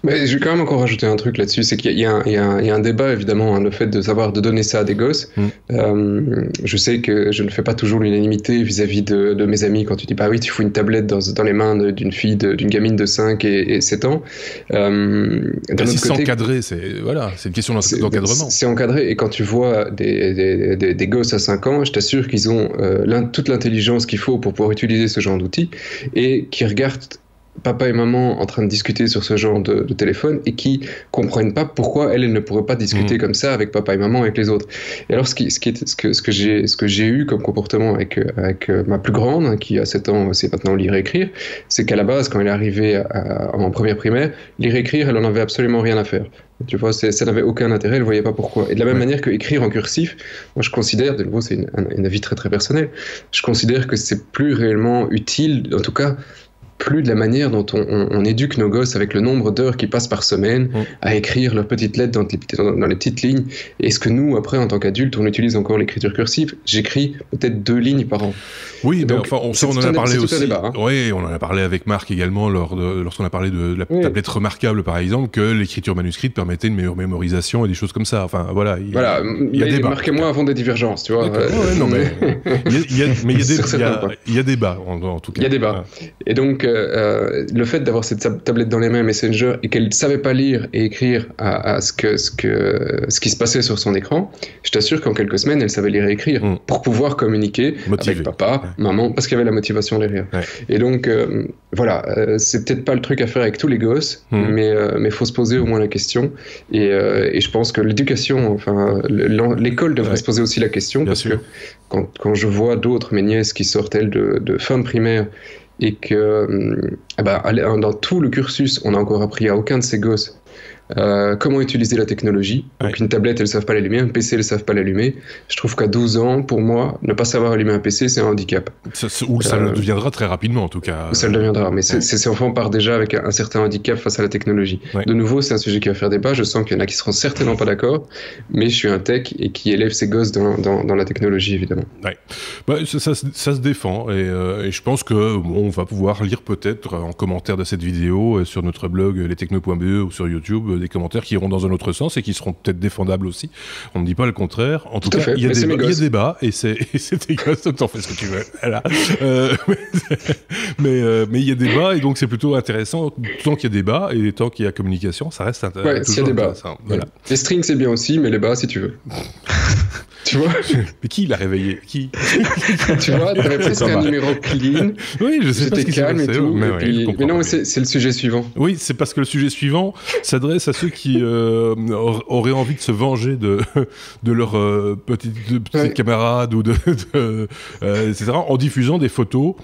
Mais je vais quand même encore rajouter un truc là-dessus, c'est qu'il y a un débat évidemment, le fait de donner ça à des gosses. Je sais que je ne fais pas toujours l'unanimité vis-à-vis de mes amis quand tu dis oui, tu fous une tablette dans les mains d'une fille, d'une gamine de 5 et 7 ans. Si c'est encadré, c'est une question d'encadrement. C'est encadré, et quand tu vois des gosses à 5 ans, je t'assure qu'ils ont toute l'intelligence qu'il faut pour pouvoir utiliser ce genre d'outils, et qui regardent papa et maman en train de discuter sur ce genre de téléphone et qui comprennent pas pourquoi elle ne pourrait pas discuter comme ça avec papa et maman, avec les autres. Et alors, ce que j'ai eu comme comportement avec ma plus grande, hein, qui a 7 ans, c'est maintenant lire et écrire, c'est qu'à la base, quand elle est arrivée en première primaire, lire et écrire, elle en avait absolument rien à faire. Tu vois, ça n'avait aucun intérêt, elle voyait pas pourquoi. Et de la même manière que écrire en cursif, moi je considère, de nouveau c'est un avis très très personnel, je considère que c'est plus réellement utile, en tout cas plus de la manière dont on éduque nos gosses avec le nombre d'heures qu'ils passent par semaine à écrire leurs petites lettres dans les petites lignes. Et est-ce que nous, après, en tant qu'adultes, on utilise encore l'écriture cursive? J'écris peut-être 2 lignes par an. Oui, donc, enfin, on en a parlé aussi. Débat, hein. Oui, on en a parlé avec Marc également lorsqu'on a parlé de la tablette remarquable, par exemple, que l'écriture manuscrite permettait une meilleure mémorisation et des choses comme ça. Enfin, voilà. Il y a débat. Marc et moi avons des divergences, tu vois. Non, mais il y a débat, en tout cas. Il y a débat. Et donc, le fait d'avoir cette tablette dans les mains, Messenger, et qu'elle ne savait pas lire et écrire à ce qui se passait sur son écran, je t'assure qu'en quelques semaines, elle savait lire et écrire pour pouvoir communiquer avec papa, maman, parce qu'il y avait la motivation derrière. Ouais. Et donc, voilà, c'est peut-être pas le truc à faire avec tous les gosses, mais faut se poser au moins la question. Et je pense que l'éducation, enfin, l'école devrait se poser aussi la question, parce que quand je vois d'autres, mes nièces qui sortent, elles, de fin de primaire, et que dans tout le cursus, on n'a encore appris à aucun de ces gosses comment utiliser la technologie. Donc une tablette, elles ne savent pas l'allumer, un PC, elles ne savent pas l'allumer. Je trouve qu'à 12 ans, pour moi, ne pas savoir allumer un PC, c'est un handicap. Ça le deviendra très rapidement, en tout cas. Ça le deviendra, mais ces enfants partent déjà avec un certain handicap face à la technologie. De nouveau, c'est un sujet qui va faire débat. Je sens qu'il y en a qui seront certainement pas d'accord, mais je suis un tech et qui élève ses gosses dans la technologie, évidemment. Ça se défend, et je pense qu'on va pouvoir lire peut-être en commentaire de cette vidéo sur notre blog lestechno.be ou sur YouTube des commentaires qui iront dans un autre sens et qui seront peut-être défendables aussi. On ne dit pas le contraire. En tout cas, il y a débat et c'est tes gosses, donc t'en fais ce que tu veux. Voilà. Mais il y a débat et donc c'est plutôt intéressant. Tant qu'il y a débat et tant qu'il y a communication, ça reste toujours intéressant. Voilà. Les strings, c'est bien aussi, mais les bas, si tu veux. Tu vois? Mais qui l'a réveillé? Qui? Tu vois, t'avais presque un numéro clean. Oui, je sais pas ce qui s'est passé. Et tout, mais non, c'est le sujet suivant. Oui, c'est parce que le sujet suivant s'adresse à ceux qui auraient envie de se venger de leurs petites camarades ou etc. en diffusant des photos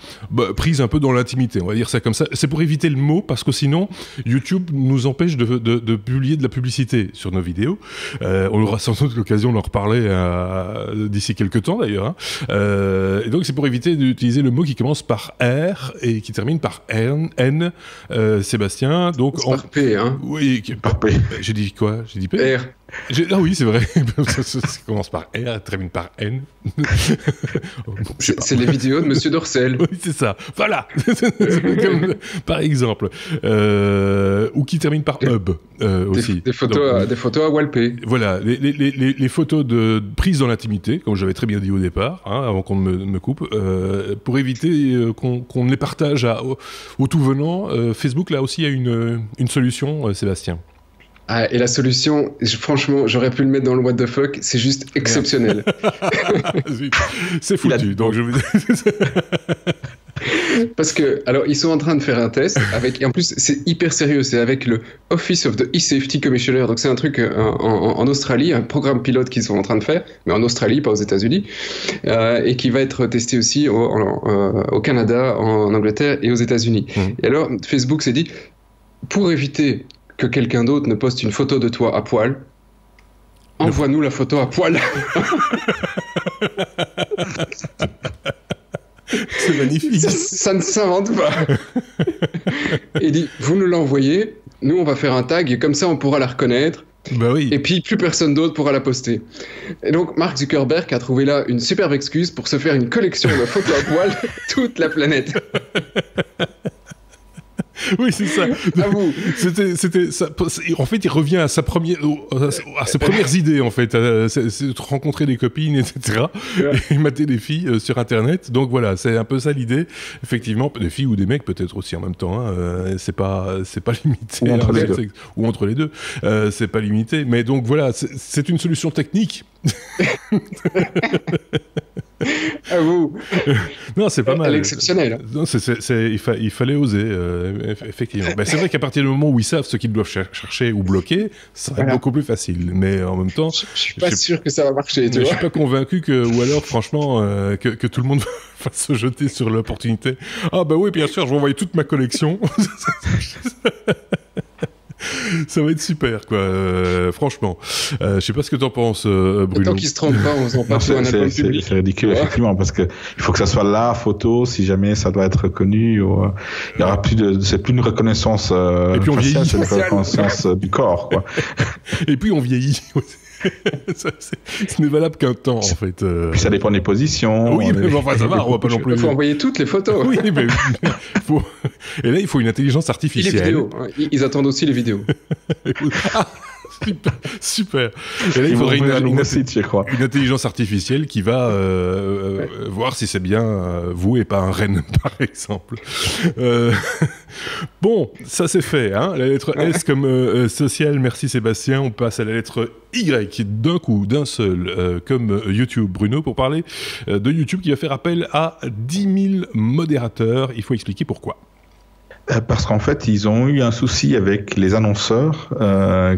prises un peu dans l'intimité. On va dire ça comme ça. C'est pour éviter le mot, parce que sinon, YouTube nous empêche de publier de la publicité sur nos vidéos. On aura sans doute l'occasion d'en reparler d'ici quelques temps d'ailleurs. Et donc c'est pour éviter d'utiliser le mot qui commence par R et qui termine par N. Sébastien, donc par P, hein. Oui, par P. J'ai dit quoi? J'ai dit P. R. Ah oui, c'est vrai. Ça commence par R, termine par N. C'est les vidéos de Monsieur Dorcel. Oui, c'est ça. Voilà. Par exemple. Ou qui termine par Hub aussi. Des photos à Walpé. Voilà. Les photos prises dans l'intimité, comme j'avais très bien dit au départ, avant qu'on me coupe, pour éviter qu'on ne les partage au tout venant. Facebook, là aussi, a une solution, Sébastien. Ah, et la solution, franchement, j'aurais pu le mettre dans le what the fuck, c'est juste exceptionnel. C'est foutu, donc je vous Parce que, alors, ils sont en train de faire un test avec, et en plus, c'est hyper sérieux, c'est avec le Office of the E-Safety Commissioner, donc c'est un truc en Australie, un programme pilote qu'ils sont en train de faire, mais en Australie, pas aux États-Unis, et qui va être testé aussi au Canada, en Angleterre et aux États-Unis. Et alors, Facebook s'est dit, pour éviter que quelqu'un d'autre ne poste une photo de toi à poil, envoie-nous la photo à poil. C'est magnifique. Ça ne s'invente pas. Et dit, vous nous l'envoyez, nous on va faire un tag et comme ça on pourra la reconnaître. Bah oui. Et puis plus personne d'autre pourra la poster. Et donc Mark Zuckerberg a trouvé là une superbe excuse pour se faire une collection de photos à poil toute la planète. Oui, c'est ça. À vous. C'était ça. En fait, il revient à ses premières idées, en fait. C'est de rencontrer des copines, etc. Et mater des filles sur Internet. Donc voilà, c'est un peu ça l'idée. Effectivement, des filles ou des mecs peut-être aussi en même temps. C'est pas limité. Ou entre les deux. C'est pas limité. Mais donc voilà, c'est une solution technique. À vous. Non, c'est pas mal. Elle est exceptionnelle. Non, il fallait oser, effectivement. Ben, c'est vrai qu'à partir du moment où ils savent ce qu'ils doivent chercher ou bloquer, ça va être beaucoup plus facile. Mais en même temps, je suis pas sûr que ça va marcher. Je suis pas convaincu ou alors franchement que tout le monde va se jeter sur l'opportunité. Ah bah oui, bien sûr, je vais envoyer toute ma collection. Ça va être super, quoi. Franchement, je sais pas ce que t'en penses, Bruno. Tant qu'ils se trompent pas, on faisant pas un album public. C'est ridicule, effectivement, parce que il faut que ça soit la photo. Si jamais ça doit être reconnu, il y aura c'est plus une reconnaissance faciale, c'est une reconnaissance du corps, quoi. Et puis on vieillit. Ce n'est valable qu'un temps, en fait. Puis ça dépend des positions. Oui, mais enfin, ça va, on va pas non plus. Il faut envoyer toutes les photos. Oui, mais et là, il faut une intelligence artificielle. Et les vidéos. Ils attendent aussi les vidéos. Ah, super. Et là, il faudrait une intelligence artificielle qui va voir si c'est bien vous et pas un renne, par exemple. Bon, ça c'est fait. Hein. La lettre S comme social, merci Sébastien. On passe à la lettre Y d'un coup, d'un seul, comme YouTube. Bruno, pour parler de YouTube qui va faire appel à 10 000 modérateurs. Il faut expliquer pourquoi. Parce qu'en fait, ils ont eu un souci avec les annonceurs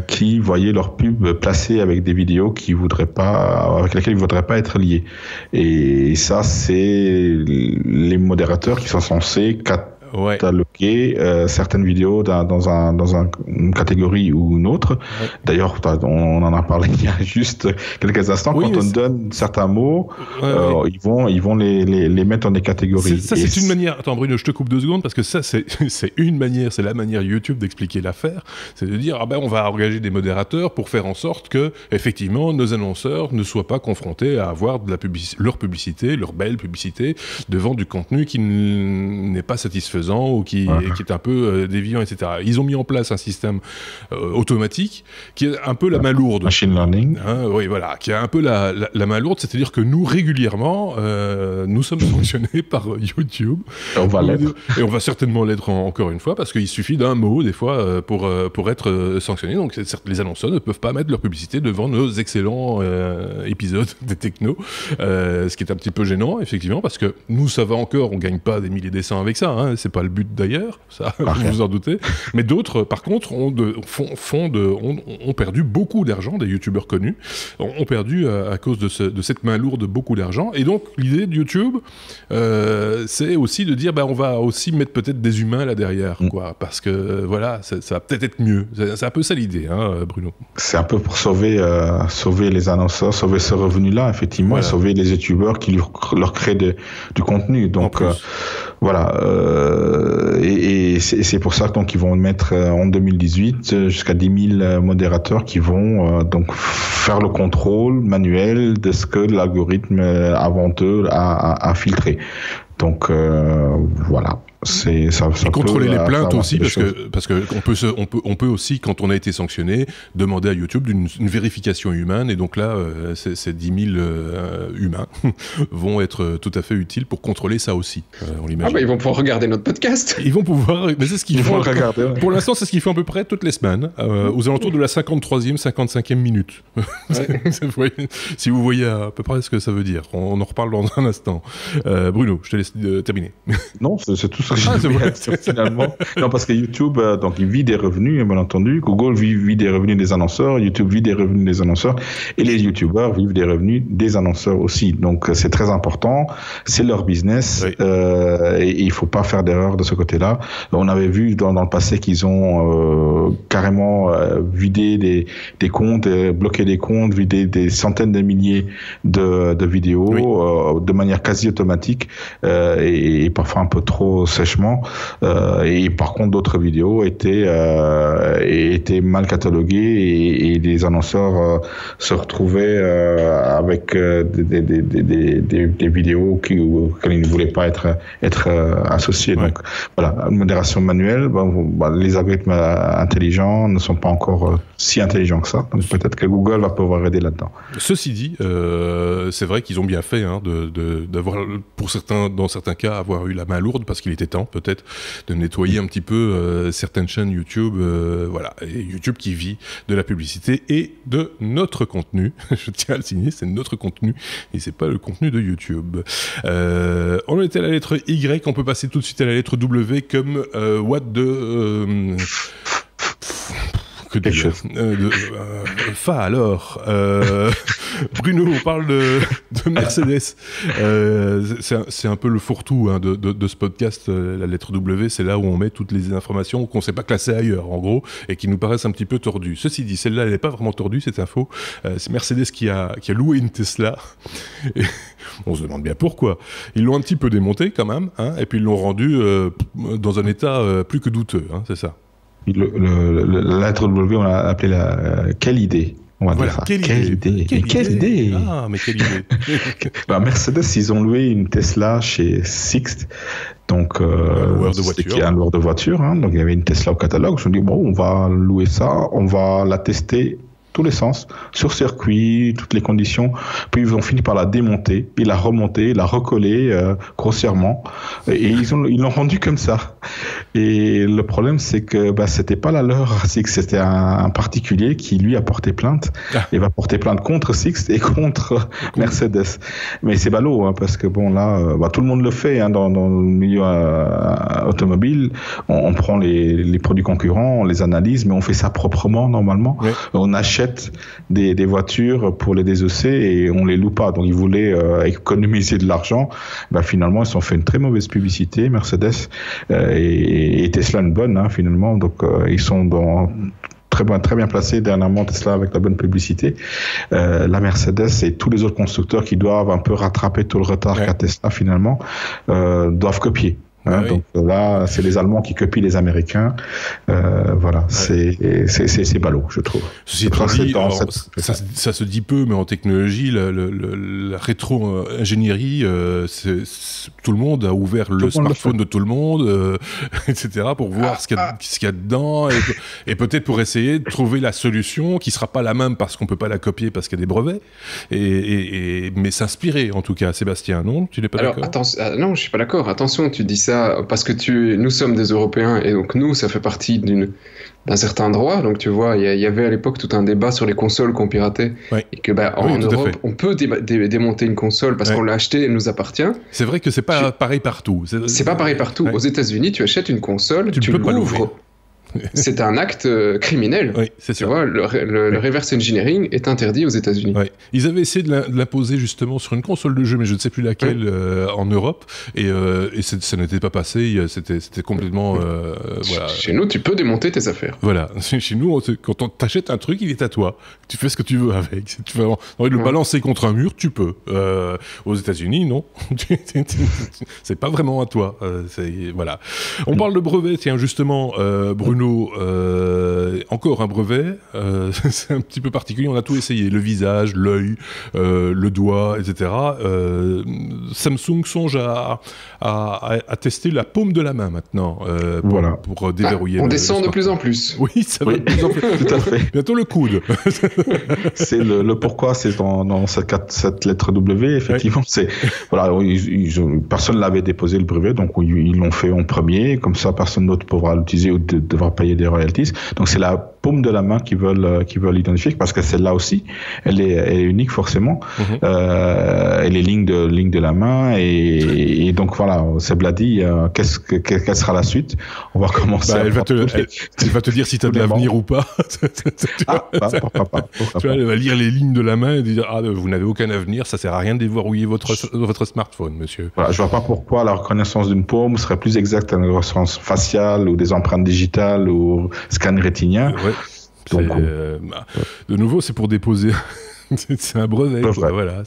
qui voyaient leurs pubs placées avec des vidéos avec lesquelles ils ne voudraient pas être liés. Et ça, c'est les modérateurs qui sont censés cataloguer certaines vidéos dans une catégorie ou une autre. Ouais. D'ailleurs, on en a parlé il y a juste quelques instants. Oui, quand on donne certains mots, ils vont les mettre dans des catégories. C'est une manière. Attends, Bruno, je te coupe 2 secondes parce que ça, c'est une manière. C'est la manière YouTube d'expliquer l'affaire. C'est de dire on va engager des modérateurs pour faire en sorte que, effectivement, nos annonceurs ne soient pas confrontés à avoir leur publicité, leur belle publicité, devant du contenu qui n'est pas satisfaisant ou qui est un peu déviant, etc. Ils ont mis en place un système automatique qui est un peu la main lourde. Machine learning. Oui, voilà, qui est un peu la main lourde, c'est-à-dire que nous, régulièrement, nous sommes sanctionnés par YouTube. Et on va l'être. Et on va certainement l'être encore une fois, parce qu'il suffit d'un mot, des fois, pour être sanctionné. Donc, les annonceurs ne peuvent pas mettre leur publicité devant nos excellents épisodes des technos, ce qui est un petit peu gênant, effectivement, parce que nous, ça va encore, on gagne pas des milliers de cents avec ça, hein, c'est pas le but d'ailleurs, ça, vous vous en doutez. Mais d'autres, par contre, ont perdu beaucoup d'argent, des youtubeurs connus, ont perdu à cause de cette main lourde beaucoup d'argent. Et donc, l'idée de YouTube, c'est aussi de dire, on va aussi mettre peut-être des humains là derrière, quoi, parce que voilà, ça va peut-être être mieux. C'est un peu ça l'idée, hein, Bruno. C'est un peu pour sauver les annonceurs, sauver ce revenu-là, effectivement, voilà. Et sauver les youtubeurs qui leur créent du contenu. Donc, voilà. Et c'est pour ça qu'ils vont mettre en 2018 jusqu'à 10 000 modérateurs qui vont donc faire le contrôle manuel de ce que l'algorithme avant eux a filtré. Donc voilà. Et contrôler les plaintes aussi, parce que on peut aussi, quand on a été sanctionné, demander à YouTube une vérification humaine, et donc là, ces 10 000 humains vont être tout à fait utiles pour contrôler ça aussi. On l'imagine. Ils vont pouvoir regarder notre podcast. Ils vont pouvoir, mais c'est ce qu'ils font. Regarder, ouais. Pour l'instant, c'est ce qu'ils font à peu près toutes les semaines, aux alentours de la 53e, 55e minute. Ouais. Si vous voyez à peu près ce que ça veut dire, on en reparle dans un instant. Bruno, je te laisse terminer. Non, c'est tout ça. Finalement. Non, parce que YouTube, donc, il vit des revenus, bien entendu. Google vit des revenus des annonceurs. YouTube vit des revenus des annonceurs. Et les YouTubeurs vivent des revenus des annonceurs aussi. Donc, c'est très important. C'est leur business. Oui. Et il ne faut pas faire d'erreur de ce côté-là. On avait vu dans le passé qu'ils ont carrément vidé des comptes, bloqué des comptes, vidé des centaines de milliers de vidéos, oui. De manière quasi automatique et parfois un peu trop sèchement. Et par contre, d'autres vidéos étaient mal cataloguées et les annonceurs se retrouvaient avec des vidéos auxquelles ils ne voulaient pas être associés. Ouais. Donc voilà, modération manuelle. Les algorithmes intelligents ne sont pas encore si intelligents que ça. Donc peut-être que Google va pouvoir aider là-dedans. Ceci dit, c'est vrai qu'ils ont bien fait d'avoir, dans certains cas, avoir eu la main lourde parce qu'il était était temps peut-être de nettoyer un petit peu certaines chaînes YouTube, voilà, et YouTube qui vit de la publicité et de notre contenu. Je tiens à le signer, c'est notre contenu et c'est pas le contenu de YouTube. On était à la lettre Y, on peut passer tout de suite à la lettre W comme what de Fa alors. Bruno, on parle de Mercedes. C'est un peu le fourre-tout de ce podcast, la lettre W, c'est là où on met toutes les informations qu'on ne sait pas classer ailleurs, en gros, et qui nous paraissent un petit peu tordues. Ceci dit, celle-là, elle n'est pas vraiment tordue, cette info. C'est Mercedes qui a loué une Tesla. Et on se demande bien pourquoi. Ils l'ont un petit peu démontée quand même, hein, et puis ils l'ont rendue dans un état plus que douteux, hein, c'est ça. La lettre W, on l'a appelé quelle idée? On va dire ça. Quelle idée. Quelle idée. Ah, mais quelle idée. Mercedes, ils ont loué une Tesla chez Sixt. Donc, c'était un loueur de voiture. Hein, donc, il y avait une Tesla au catalogue. Je me dis, bon, on va louer ça. On va la tester tous les sens, sur circuit, toutes les conditions. Puis ils ont fini par la démonter, puis la remonter, la recoller grossièrement. Et ils l'ont rendu comme ça. Et le problème, c'est que c'était pas la leur. C'est que c'était un particulier qui, lui, a porté plainte. Et va porter plainte contre Sixt et contre Mercedes. Mais c'est ballot, hein, parce que bon, là, tout le monde le fait hein, dans le milieu automobile. On prend les produits concurrents, on les analyse, mais on fait ça proprement, normalement. Ouais. On achète des voitures pour les désosser et on les loue pas. Donc ils voulaient économiser de l'argent. Finalement, ils se sont fait une très mauvaise publicité, Mercedes et Tesla une bonne, hein, finalement. Donc ils sont très bien placés dernièrement, Tesla avec la bonne publicité. La Mercedes et tous les autres constructeurs qui doivent un peu rattraper tout le retard qu'a Tesla finalement doivent copier. Hein, oui. Donc là, c'est les Allemands qui copient les Américains. Voilà, c'est ballot, je trouve. Ceci étant dit, ça se dit peu, mais en technologie, la rétro-ingénierie, tout le monde a ouvert le smartphone de tout le monde, etc., pour voir ce qu'il y a dedans, et peut-être pour essayer de trouver la solution qui sera pas la même parce qu'on peut pas la copier parce qu'il y a des brevets, mais s'inspirer en tout cas. Sébastien, non, tu n'es pas d'accord? Non, je suis pas d'accord. Attention, tu dis ça parce que nous sommes des Européens et donc nous, ça fait partie d'un certain droit. Donc tu vois, il y avait à l'époque tout un débat sur les consoles qu'on piratait et que en Europe, on peut démonter une console parce qu'on l'a achetée, elle nous appartient. C'est vrai que c'est pas pareil partout. C'est pas pareil partout. Aux États-Unis, tu achètes une console, tu l'ouvres. C'est un acte criminel. Oui, c'est tu vois, le reverse engineering est interdit aux États-Unis. Oui. Ils avaient essayé de l'imposer justement sur une console de jeu, mais je ne sais plus laquelle, en Europe, et ça n'était pas passé. C'était complètement. Voilà. Chez nous, tu peux démonter tes affaires. Voilà. Chez nous, quand on t'achète un truc, il est à toi. Tu fais ce que tu veux avec. Si tu veux envie de le balancer contre un mur, tu peux. Aux États-Unis, non. C'est pas vraiment à toi. Voilà. On parle de brevet, tiens, justement, Bruno. Encore un brevet, c'est un petit peu particulier, on a tout essayé, le visage, l'œil, le doigt, etc. Samsung songe à tester la paume de la main maintenant, pour déverrouiller. On descend de plus en plus. Oui, ça va de plus en plus. Tout à fait. Bientôt le coude. C'est le pourquoi, c'est dans cette lettre W, effectivement, c'est voilà, personne l'avait déposé le brevet, donc ils l'ont fait en premier, comme ça personne d'autre pourra l'utiliser ou devra payer des royalties. Donc c'est la paume de la main qu'ils veulent identifier, parce que celle-là aussi, elle est unique forcément. Elle est ligne de la main et donc voilà, Seb l'a dit, quelle sera la suite? On va commencer. Elle va te dire si tu as de l'avenir ou pas. Pourquoi pas. Elle va lire les lignes de la main et dire vous n'avez aucun avenir, ça sert à rien de déverrouiller votre smartphone, monsieur. Voilà, je vois pas pourquoi la reconnaissance d'une paume serait plus exacte à une reconnaissance faciale ou des empreintes digitales ou scan rétinien. Donc, de nouveau, c'est pour déposer. C'est un brevet. Voilà,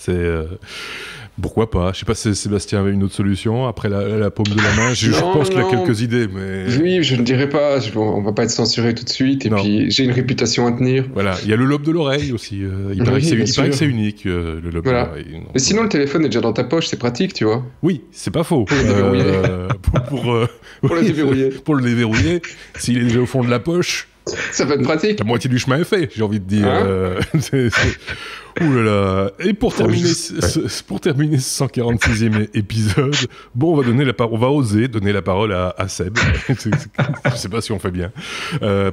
pourquoi pas? Je sais pas si Sébastien avait une autre solution après la paume de la main. Je pense qu'il a quelques idées, mais oui, je ne dirais pas. On va pas être censuré tout de suite. Et puis j'ai une réputation à tenir. Voilà, il y a le lobe de l'oreille aussi. Il paraît que c'est unique, le lobe de l'oreille. Non, mais sinon, le téléphone est déjà dans ta poche, c'est pratique, tu vois. Oui, c'est pas faux. Pour le déverrouiller. Pour le déverrouiller. Pour le déverrouiller, s'il est déjà au fond de la poche. Ça peut être pratique. La moitié du chemin est fait, j'ai envie de dire. Ouh là là. Et pour terminer ce 146e épisode, bon, on va oser donner la parole à Seb. Je sais pas si on fait bien.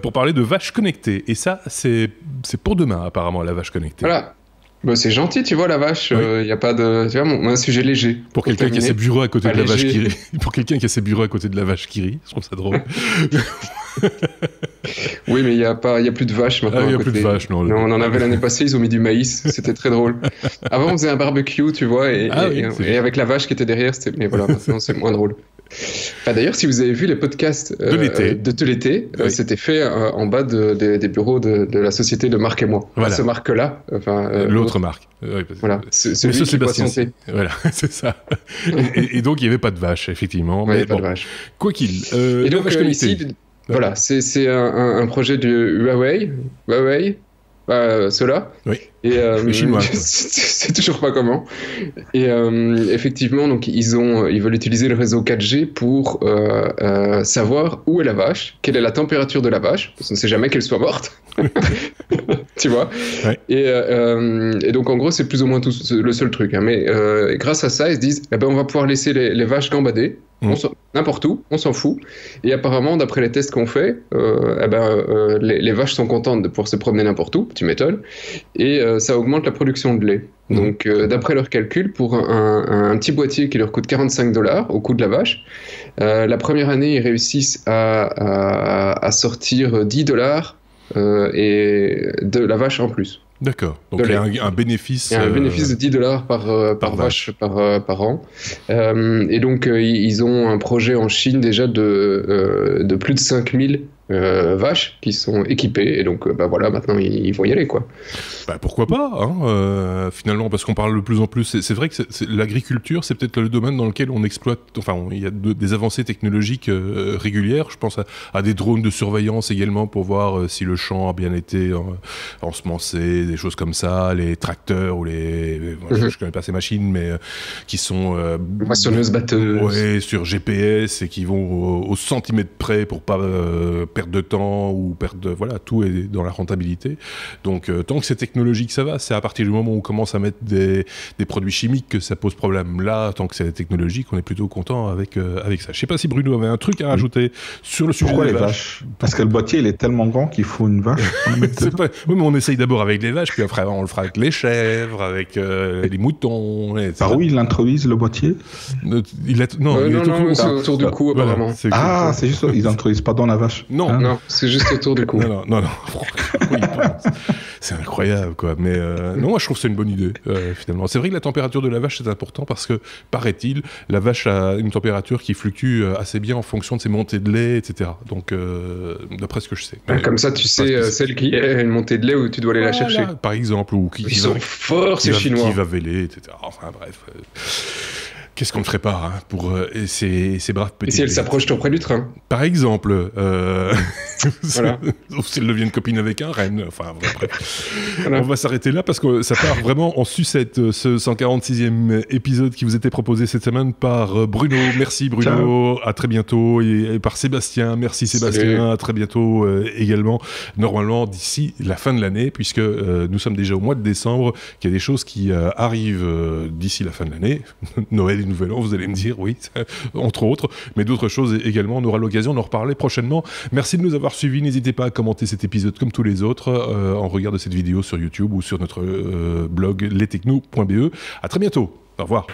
Pour parler de vaches connectées. Et ça, c'est pour demain, apparemment, la vache connectée. Voilà. Bah, c'est gentil, tu vois, la vache. Y a pas de. Tu vois, un sujet léger. Pour quelqu'un qui a ses bureaux à côté de la vache qui rit. Pour quelqu'un qui a ses bureaux à côté de la vache qui rit, je trouve ça drôle. Oui, mais il y a plus de vaches maintenant. Il y a plus de vaches, non. On en avait l'année passée, ils ont mis du maïs. C'était très drôle. Avant, on faisait un barbecue, tu vois, et avec la vache qui était derrière. Mais voilà, maintenant, c'est moins drôle. D'ailleurs, si vous avez vu les podcasts de l'été, c'était fait en bas des bureaux de la société de Marc et moi. Voilà. Ce Marc-là. L'autre Marc. Voilà. C'est lui qui boit son thé. Voilà, c'est ça. et donc, il n'y avait pas de vache, effectivement. Il n'y avait pas de vache. Quoi qu'il. Et donc, ici, voilà, c'est un projet du Huawei. Ceux-là. Oui. Et les Chinois. c'est toujours pas comment. Et effectivement, donc ils veulent utiliser le réseau 4G pour savoir où est la vache, quelle est la température de la vache, parce qu'on ne sait jamais qu'elle soit morte. Tu vois. Ouais. Et donc en gros, c'est plus ou moins le seul truc. Hein. Mais grâce à ça, ils se disent, on va pouvoir laisser les vaches gambader. N'importe où, on s'en fout. Et apparemment, d'après les tests qu'on fait, les vaches sont contentes de pouvoir se promener n'importe où, tu m'étonnes, et ça augmente la production de lait. Donc, d'après leurs calculs, pour un petit boîtier qui leur coûte $45 au coût de la vache, la première année, ils réussissent à sortir $10 et de la vache en plus. D'accord. Donc il y a un bénéfice. Il y a un bénéfice de $10 par vache par an. Et donc ils ont un projet en Chine déjà de plus de 5000 vaches qui sont équipées. Et donc voilà, maintenant ils vont y aller, quoi. Pourquoi pas, hein, finalement, parce qu'on parle de plus en plus. C'est vrai que l'agriculture, c'est peut-être le domaine dans lequel on exploite. Enfin, il y a des avancées technologiques régulières. Je pense à des drones de surveillance également pour voir si le champ a bien été ensemencé, des choses comme ça, les tracteurs ou je connais pas ces machines, mais qui sont moissonneuses batteuses, sur GPS et qui vont au centimètre près pour pas perdre de temps ou tout est dans la rentabilité. Donc tant que c'est technologique, ça va. C'est à partir du moment où on commence à mettre des produits chimiques que ça pose problème. Là, tant que c'est technologique, on est plutôt content avec ça. Je sais pas si Bruno avait un truc à rajouter sur le sujet. Pourquoi les vaches? Parce que le boîtier il est tellement grand qu'il faut une vache. Oui, mais on essaye d'abord avec les vaches, puis après on le fera avec les chèvres, avec les moutons, etc. Par où ils l'introduisent, le boîtier? Non, c'est autour du cou, apparemment. Voilà, c'est juste, ils n'introduisent pas dans la vache. Non, c'est juste autour du cou. Non. C'est incroyable, quoi. Mais non, moi je trouve que c'est une bonne idée, finalement. C'est vrai que la température de la vache c'est important parce que, paraît-il, la vache a une température qui fluctue assez bien en fonction de ses montées de lait, etc. Donc, d'après ce que je sais. Comme ça, tu sais celle qui est une montée de lait où tu dois aller la chercher. Par exemple, ou ils sont forts, ces Chinois. Qui va véler, etc. Enfin, bref. Qu'est-ce qu'on ne ferait pas pour ces braves petits... Et si elle s'approche trop près du train? Par exemple. Voilà. Ou si elle devient copine avec un renne. Enfin, bref. Voilà. On va s'arrêter là parce que ça part vraiment en sucette, ce 146e épisode qui vous était proposé cette semaine par Bruno. Merci Bruno. Ciao. À très bientôt. Et par Sébastien. Merci Sébastien. Salut. À très bientôt également. Normalement, d'ici la fin de l'année, puisque nous sommes déjà au mois de décembre, qu'il y a des choses qui arrivent d'ici la fin de l'année. Noël et Nouvel An, vous allez me dire, oui, entre autres, mais d'autres choses également. On aura l'occasion d'en reparler prochainement. Merci de nous avoir suivis. N'hésitez pas à commenter cet épisode comme tous les autres en regard de cette vidéo sur YouTube ou sur notre blog lestechno.be. À très bientôt. Au revoir.